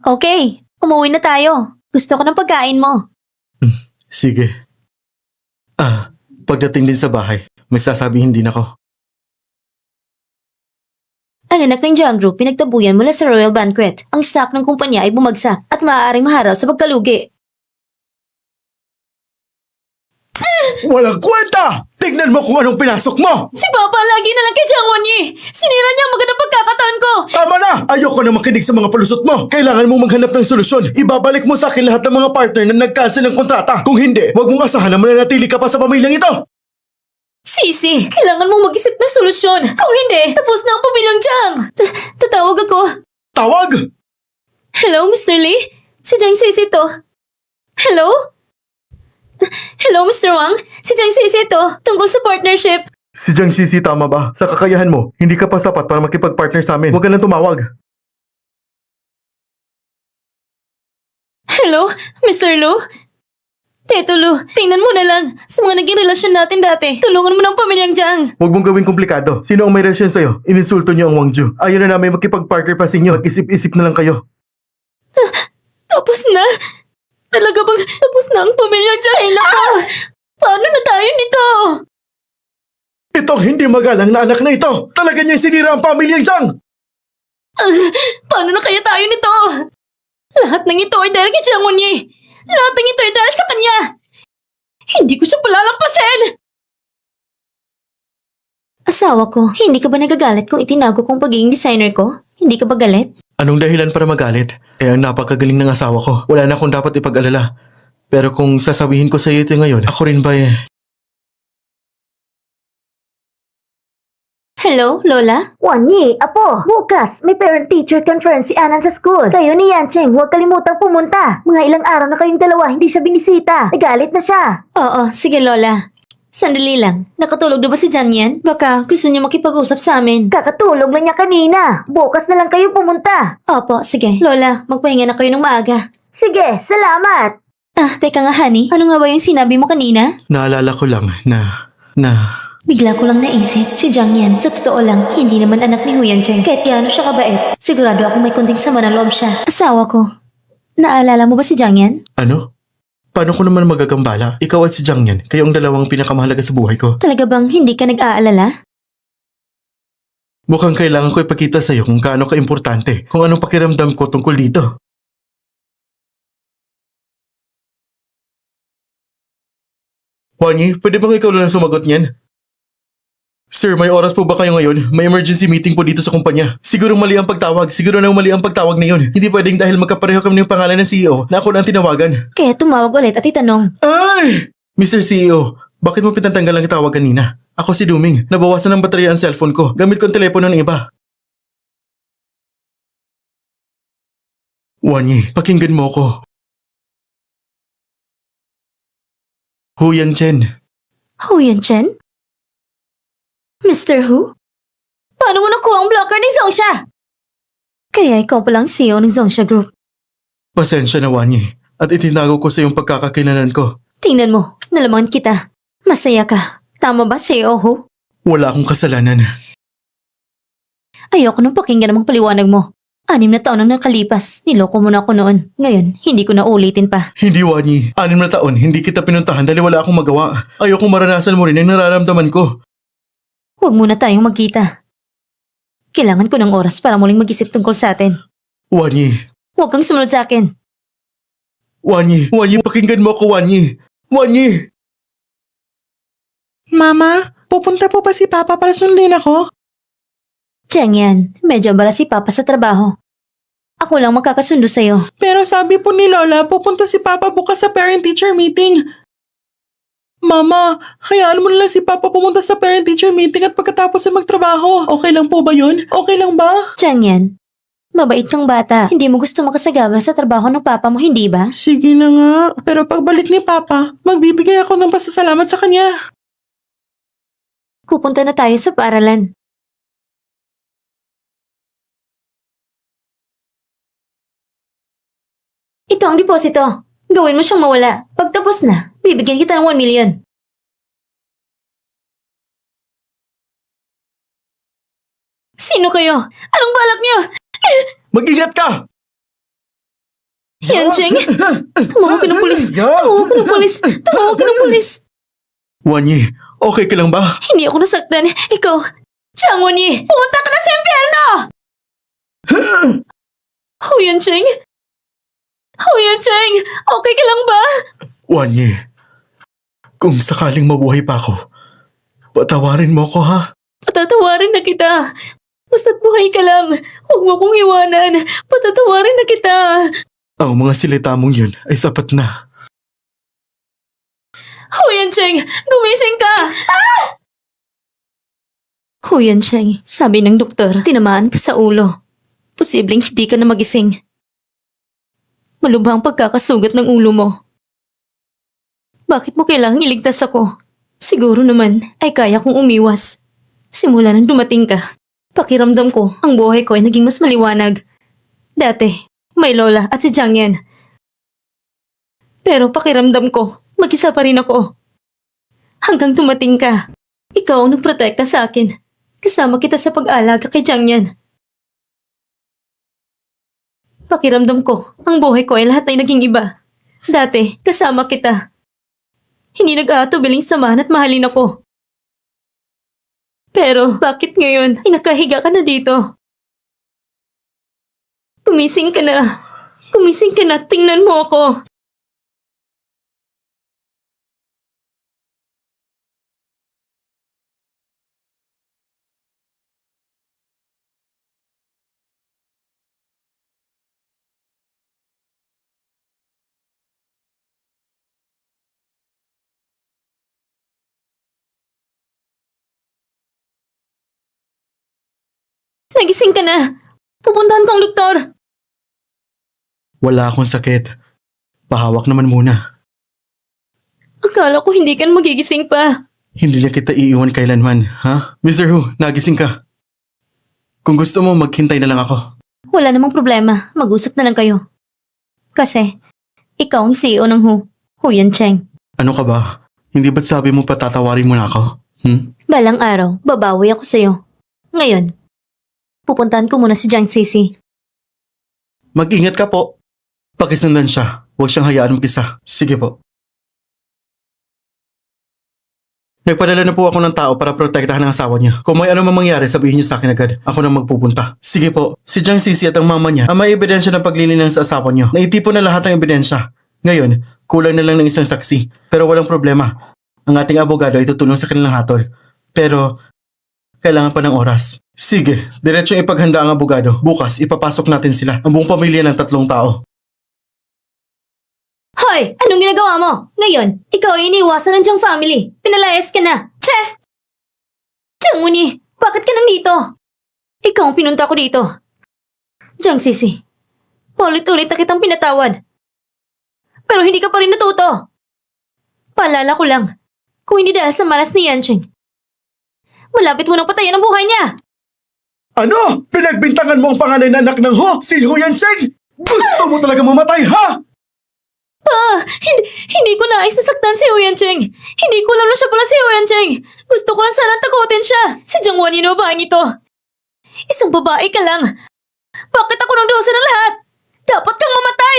Okay, umuwi na tayo. Gusto ko ng pagkain mo. Sige. Pagdating din sa bahay, may sasabihin din ako. Ang anak ng Jiang Group pinagtabuyan mula sa Royal Banquet. Ang stock ng kumpanya ay bumagsak at maaaring maharap sa pagkalugi. Walang kwenta! Tignan mo kung anong pinasok mo! Si Papa lagi na lang kay Jiang Wanyi! Sinira niya ang magandang pagkakataon ko! Tama na! Ayoko na makinig sa mga palusot mo! Kailangan mong maghanap ng solusyon. Ibabalik mo sa akin lahat ng mga partner na nag-cancel ng kontrata. Kung hindi, huwag mong asahan na mananatili ka pa sa pamilyang ito! Sisi, kailangan mong mag-isip ng solusyon. Kung hindi, tapos na ang pamilyang Jiang. Tatawag ako. Tawag! Hello, Mr. Lee? Si Jiang Sisi to. Hello? Hello, Mr. Wang? Si Jiang Sisi to. Tungkol sa partnership. Si Jiang Sisi tama ba? Sa kakayahan mo, hindi ka pa sapat para makipag-partner sa amin. Huwag ka lang tumawag. Hello, Mr. Lu? Teto Lu, tingnan mo na lang. Sa mga naging relasyon natin dati, tulungan mo ng pamilyang Jiang. Huwag mong gawing komplikado. Sino ang may relasyon sa'yo? Ininsulto niyo ang Wang Ju. Ayaw na namin makipag-partner pa sa inyo. Mag-isip-isip na lang kayo. Tapos na? Talaga bang tapos na ang pamilyang Jiang? Ay, nako! Paano na tayo nito? Itong hindi magalang na anak na ito! Talaga niya sinira ang pamilyang Jiang! Paano na kaya tayo nito? Lahat ng ito ay dahil kay Jiang Wanyi. Lahat ng ito ay dahil sa kanya. Hindi ko siya palalampasin. Asawa ko, hindi ka ba nagagalit kung itinago kong pagiging designer ko? Hindi ka ba galit? Anong dahilan para magalit? Ang napakagaling ng asawa ko. Wala na akong dapat ipag-alala. Pero kung sasabihin ko sa iyo ito ngayon, ako rin ba Hello, Lola? Wanyi, apo, bukas may parent-teacher conference si Anan sa school. Kayo ni Yancheng, huwag kalimutang pumunta. Mga ilang araw na kayong dalawa hindi siya binisita. Nagalit na siya. Oo, sige Lola. Sandali lang. Nakatulog na ba si Jan yan? Baka gusto niya makipag-usap sa amin. Kakatulog lang niya kanina. Bukas na lang kayo pumunta. Opo, sige. Lola, magpahinga na kayo ng maaga. Sige, salamat. Teka nga honey. Ano nga ba yung sinabi mo kanina? Naalala ko lang na... Bigla ko lang naisip, si Jiang Yan, sa totoo lang, hindi naman anak ni Huyan Cheng. Kahit gaano siya kabait, sigurado ako may kunting sama ng loob siya. Asawa ko. Naalala mo ba si Jiang Yan? Ano? Paano ko naman magagambala? Ikaw at si Jiang Yan, kayong dalawang pinakamahalaga sa buhay ko. Talaga bang hindi ka nag-aalala? Mukhang kailangan ko ipakita sa'yo kung gaano ka-importante, kung anong pakiramdam ko tungkol dito. Wanyi, pwede bang ikaw lang sumagot niyan? Sir, may oras po ba kayo ngayon? May emergency meeting po dito sa kumpanya. Siguro mali ang pagtawag. Siguro nang mali ang pagtawag na yun. Hindi pwedeng dahil magkapareho kami ng pangalan ng CEO na ako na ang tinawagan. Kaya tumawag ulit at itanong. Ay! Mr. CEO, bakit mo pinatanggal ang tawag kanina? Ako si Duming. Nabawasan ng baterya ang cellphone ko. Gamit ko ang telepono ng iba. Wanyi, pakinggan mo ko. Huyan Chen. Huyan Chen? Mr. Hu? Paano mo nakuha ang blocker ni Zongsha? Kaya ikaw palang CEO ng Zongsha Group. Pasensya na, Wanyi. At itinago ko sa iyong pagkakakilalan ko. Tingnan mo, nalaman kita. Masaya ka. Tama ba, CEO Hu? Wala akong kasalanan. Ayoko nang pakinggan ang mga paliwanag mo. 6 na taon ang nakalipas. Niloko mo na ako noon. Ngayon, hindi ko na ulitin pa. Hindi, Wanyi. 6 na taon, hindi kita pinuntahan dahil wala akong magawa. Ayokong maranasan mo rin ang nararamdaman ko. Huwag muna tayong magkita. Kailangan ko ng oras para muling mag-isip tungkol sa atin. Wanyi. Huwag kang sumunod sa akin. Wanyi, pakinggan mo ako, Wanyi. Wanyi! Mama, pupunta po pa si Papa para sundin ako? Cheng yan, medyo abala si Papa sa trabaho. Ako lang makakasundo sa'yo. Pero sabi po ni Lola, pupunta si Papa bukas sa parent-teacher meeting. Mama, hayaan mo na lang si Papa pumunta sa parent-teacher meeting at pagkatapos ay magtrabaho. Okay lang po ba yun? Okay lang ba? Cheng yan, mabait kang bata. Hindi mo gusto makasagaba sa trabaho ng papa mo, hindi ba? Sige na nga. Pero pagbalik ni Papa, magbibigay ako ng pasasalamat sa kanya. Pupunta na tayo sa paaralan. Ito ang deposito. Gawin mo siyang mawala. Pagtapos na, bibigyan kita ng 1 million. Sino kayo? Anong balak niyo? Mag-ingat ka! Yan, Cheng. Tumawag ka ng pulis. Tumawag ka ng pulis. Tumawag ka ng pulis. Wanyi, okay ka lang ba? Hindi ako nasaktan. Ikaw, Chang Wonyi, pumunta ka na sa impyerno! Huyan Cheng? Huyan Cheng, okay ka lang ba? Wanyi, kung sakaling mabuhay pa ako, patawarin mo ko ha? Patatawarin na kita. Basta't buhay ka lang. Huwag mo kong iwanan. Patatawarin na kita. Ang mga silita mong yun ay sapat na. Huyan Cheng, gumising ka! Ah! Huyan Cheng, sabi ng doktor, tinamaan ka sa ulo. Posibleng hindi ka na magising. Malubhang pagkakasugat ng ulo mo. Bakit mo kailangang iligtas ako? Siguro naman ay kaya kong umiwas. Simula nang dumating ka, pakiramdam ko ang buhay ko ay naging mas maliwanag. Dati, may lola at si Jiang Yan. Pero pakiramdam ko, mag-isa pa rin ako. Hanggang dumating ka, ikaw ang nagprotekta sa akin. Kasama kita sa pag-alaga kay Jiang Yan. Pakiramdam ko, ang buhay ko ay lahat ay naging iba. Dati, kasama kita. Hindi nag-aatubiling samahan at mahalin ako. Pero bakit ngayon ay nakahiga ka na dito? Gumising ka na. Gumising ka na, tingnan mo ako. Nagising ka na. Pupuntahan ko ang doktor. Wala akong sakit. Pahawak naman muna. Akala ko hindi ka na magigising pa. Hindi na kita iiwan kailanman, ha? Mr. Hu, nagising ka. Kung gusto mo, maghintay na lang ako. Wala namang problema. Mag-usap na lang kayo. Kasi, ikaw ang CEO ng Huyan Cheng. Ano ka ba? Hindi ba't sabi mo patatawarin mo na ako? Balang araw, babawi ako sa'yo. Ngayon, pupuntahan ko muna si Jiang Sisi. Mag-ingat ka po. Pakisundan siya. Huwag siyang hayaan mag-isa. Sige po. Nagpadala na po ako ng tao para protektahan ang asawa niya. Kung may ano mang mangyari, sabihin niyo sa akin agad. Ako na magpupunta. Sige po. Si Jiang Sisi at ang mama niya ang may ebidensya ng paglilinang sa asawa niyo. Naitipon na lahat ng ebidensya. Ngayon, kulang na lang ng isang saksi. Pero walang problema. Ang ating abogado ay tutulong sa kanilang hatol. Pero, kailangan pa ng oras. Sige, diretsong ipaghanda ang abogado. Bukas, ipapasok natin sila. Ang buong pamilya ng 3 tao. Hoy! Anong ginagawa mo? Ngayon, ikaw ay iniwasan ng Jiang family. Pinalayas ka na. Che! Jiang Wonyi, bakit ka nandito? Ikaw ang pinunta ko dito. Jiang Sisi, paulit-ulit na kitang pinatawad. Pero hindi ka pa rin natuto. Paalala ko lang, kung hindi dahil sa malas ni Yancheng, malapit mo nang patayin ang buhay niya. Ano? Pinagbintangan mo ang panganay na anak ng si Hu Yancheng? Gusto mo talaga mamatay, ha? Hindi ko nais na saktan si Huyan Cheng. Hindi ko alam na siya pala si Huyan Cheng. Gusto ko lang sana takutin siya. Si Jiang Wonyi na babaeng ito. Isang babae ka lang. Bakit ako nang dosa ng lahat? Dapat kang mamatay!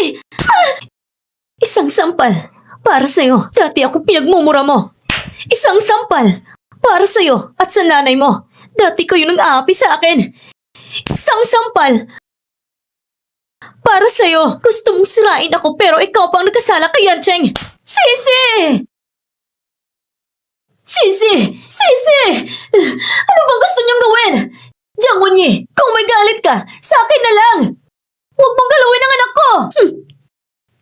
Isang sampal para sa'yo. Dati ako pinagmumura mo. Isang sampal para sa'yo at sa nanay mo. Dati kayo nang aapi sa akin. Isang sampal para sa'yo. Gusto mong sirain ako pero ikaw pang nagkasala kay Yancheng. Sisi! Sisi! Sisi! Ano bang gusto niyong gawin? Jiang Wenyi, kung may galit ka, sa akin na lang! Huwag mong galawin ang anak ko!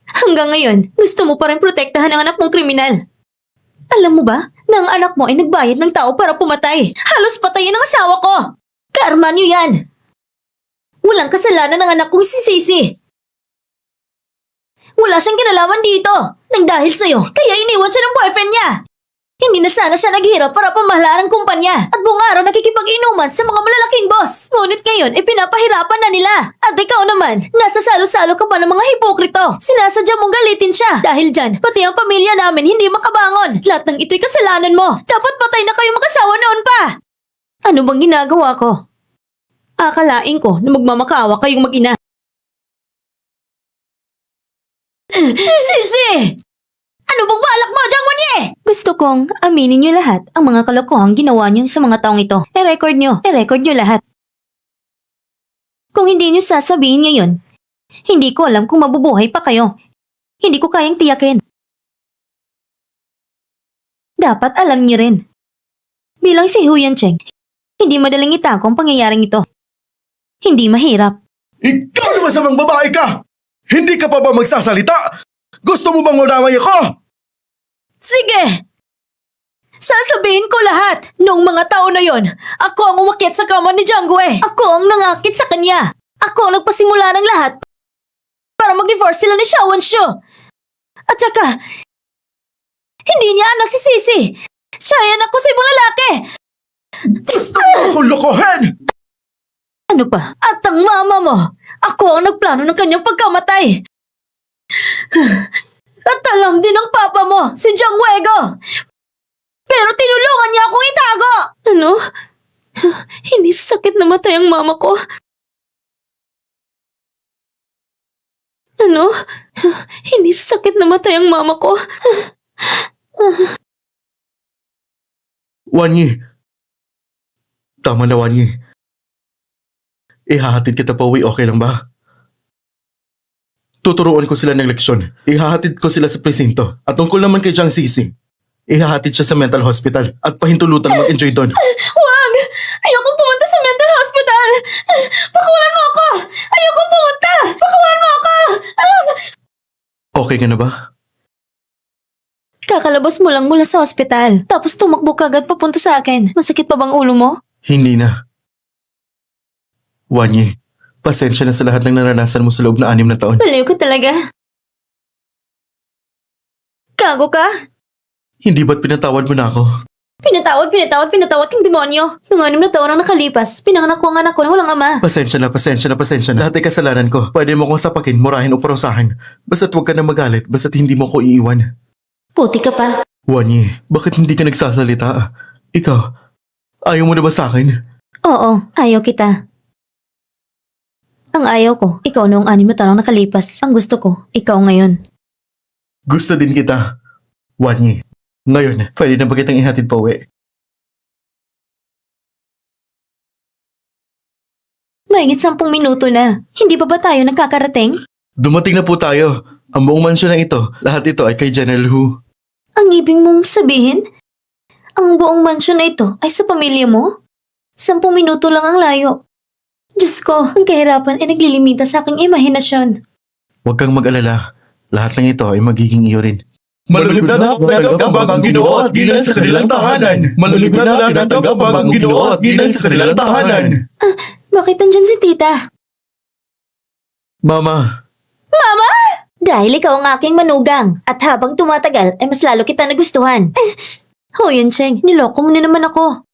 Hanggang ngayon, gusto mo pa rin protektahan ang anak mong kriminal. Alam mo ba na ang anak mo ay nagbayad ng tao para pumatay? Halos patayin ang asawa ko! Karma niyo yan! Walang kasalanan ng anak kong si Sisi. Wala siyang kinalaman dito. Nang dahil sa'yo, kaya iniwan siya ng boyfriend niya. Hindi na sana siya naghirap para pamahalaan ang kumpanya at buong araw nakikipag-inuman sa mga malalaking boss. Ngunit ngayon, pinapahirapan na nila. At ikaw naman, nasa salo-salo ka pa ng mga hipokrito. Sinasadya mong galitin siya. Dahil dyan, pati ang pamilya namin hindi makabangon. Lahat ng ito'y kasalanan mo. Dapat patay na kayong mag-asawa noon pa. Ano bang ginagawa ko? Akalain ko na magmamakaawa kayong mag-ina. Sisi! Ano bang balak mo, Jiang Wenyi? Gusto kong aminin niyo lahat ang mga kalokohang ginawa niyo sa mga taong ito. I-record niyo lahat. Kung hindi niyo sasabihin ngayon, hindi ko alam kung mabubuhay pa kayo. Hindi ko kayang tiyakin. Dapat alam niyo rin. Bilang si Hu Yancheng, hindi madaling itago ang pangyayaring ito. Hindi mahirap. Ikaw na masamang babae ka! Hindi ka pa ba magsasalita? Gusto mo bang madamay ako? Sige! Sasabihin ko lahat! Noong mga taon na yon, ako ang umakyat sa kama ni Jiang Wei. Ako ang nangakit sa kanya. Ako ang nagpasimula ng lahat para mag-divorce sila ni Xiao Wanshu. At saka, hindi niya anak si Sisi. Siya ay anak ko sa ibang lalaki. Gusto mo akong lokohin! Ano pa? At ang mama mo, ako ang nagplano ng kanyang pagkamatay. At alam din ng papa mo, si Jiang Wego. Pero tinulungan niya akong itago. Ano? Hindi sa sakit namatay ang mama ko. Ano? Hindi sa sakit namatay ang mama ko. Wanyi. Tama na, Wanyi. Ihahatid kita pa uwi, okay lang ba? Tuturuan ko sila ng leksyon. Ihahatid ko sila sa presinto. At tungkol naman kay Jiang Sisi, ihahatid siya sa mental hospital at pahintulutan mag-enjoy doon. Wag! Ayoko pumunta sa mental hospital! Pakawalan mo ako! Ayoko pumunta! Pakawalan mo ako! Okay ka na ba? Kakalabas mo lang mula sa hospital. Tapos tumakbo ka agad papunta sa akin. Masakit pa bang ulo mo? Hindi na. Wanyi, pasensya na sa lahat ng naranasan mo sa loob na 6 na taon. Baliw ka talaga. Gago ka? Hindi ba't pinatawad mo na ako? Pinatawad kang demonyo. Nung 6 na taon ang nakalipas, pinanganak ko ang anak ko na walang ama. Pasensya na. Lahat ay kasalanan ko. Pwede mo kong sapakin, murahin o parusahan. Basta't huwag ka na magalit, basta't hindi mo ko iiwan. Puti ka pa. Wanyi, bakit hindi ka nagsasalita? Ikaw, ayaw mo na ba sa akin? Oo, ayaw kita. Ang ayaw ko, ikaw noong 6 na taon ang nakalipas. Ang gusto ko, ikaw ngayon. Gusto din kita. Wanyi, ngayon, pwede na ba kitang ihatid pa uwi? Mahigit 10 minuto na. Hindi pa ba tayo nagkakarating? Dumating na po tayo. Ang buong mansyon na ito, lahat ito ay kay General Hu. Ang ibig mong sabihin? Ang buong mansyon na ito ay sa pamilya mo? 10 minuto lang ang layo. Diyos ko, ang kahirapan ay naglilimita sa aking imahinasyon. Huwag kang mag-alala. Lahat ng ito ay magiging iyo rin. Malulib na natanggap ang bagong Ginoo at ginang sa kanilang tahanan. Malulib na natanggap ang bagong Ginoo at ginang sa kanilang tahanan. Bakit andyan si tita? Mama, Dahil ikaw ang aking manugang at habang tumatagal ay mas lalo kita nagustuhan. Ho Yancheng, niloko mo na naman ako.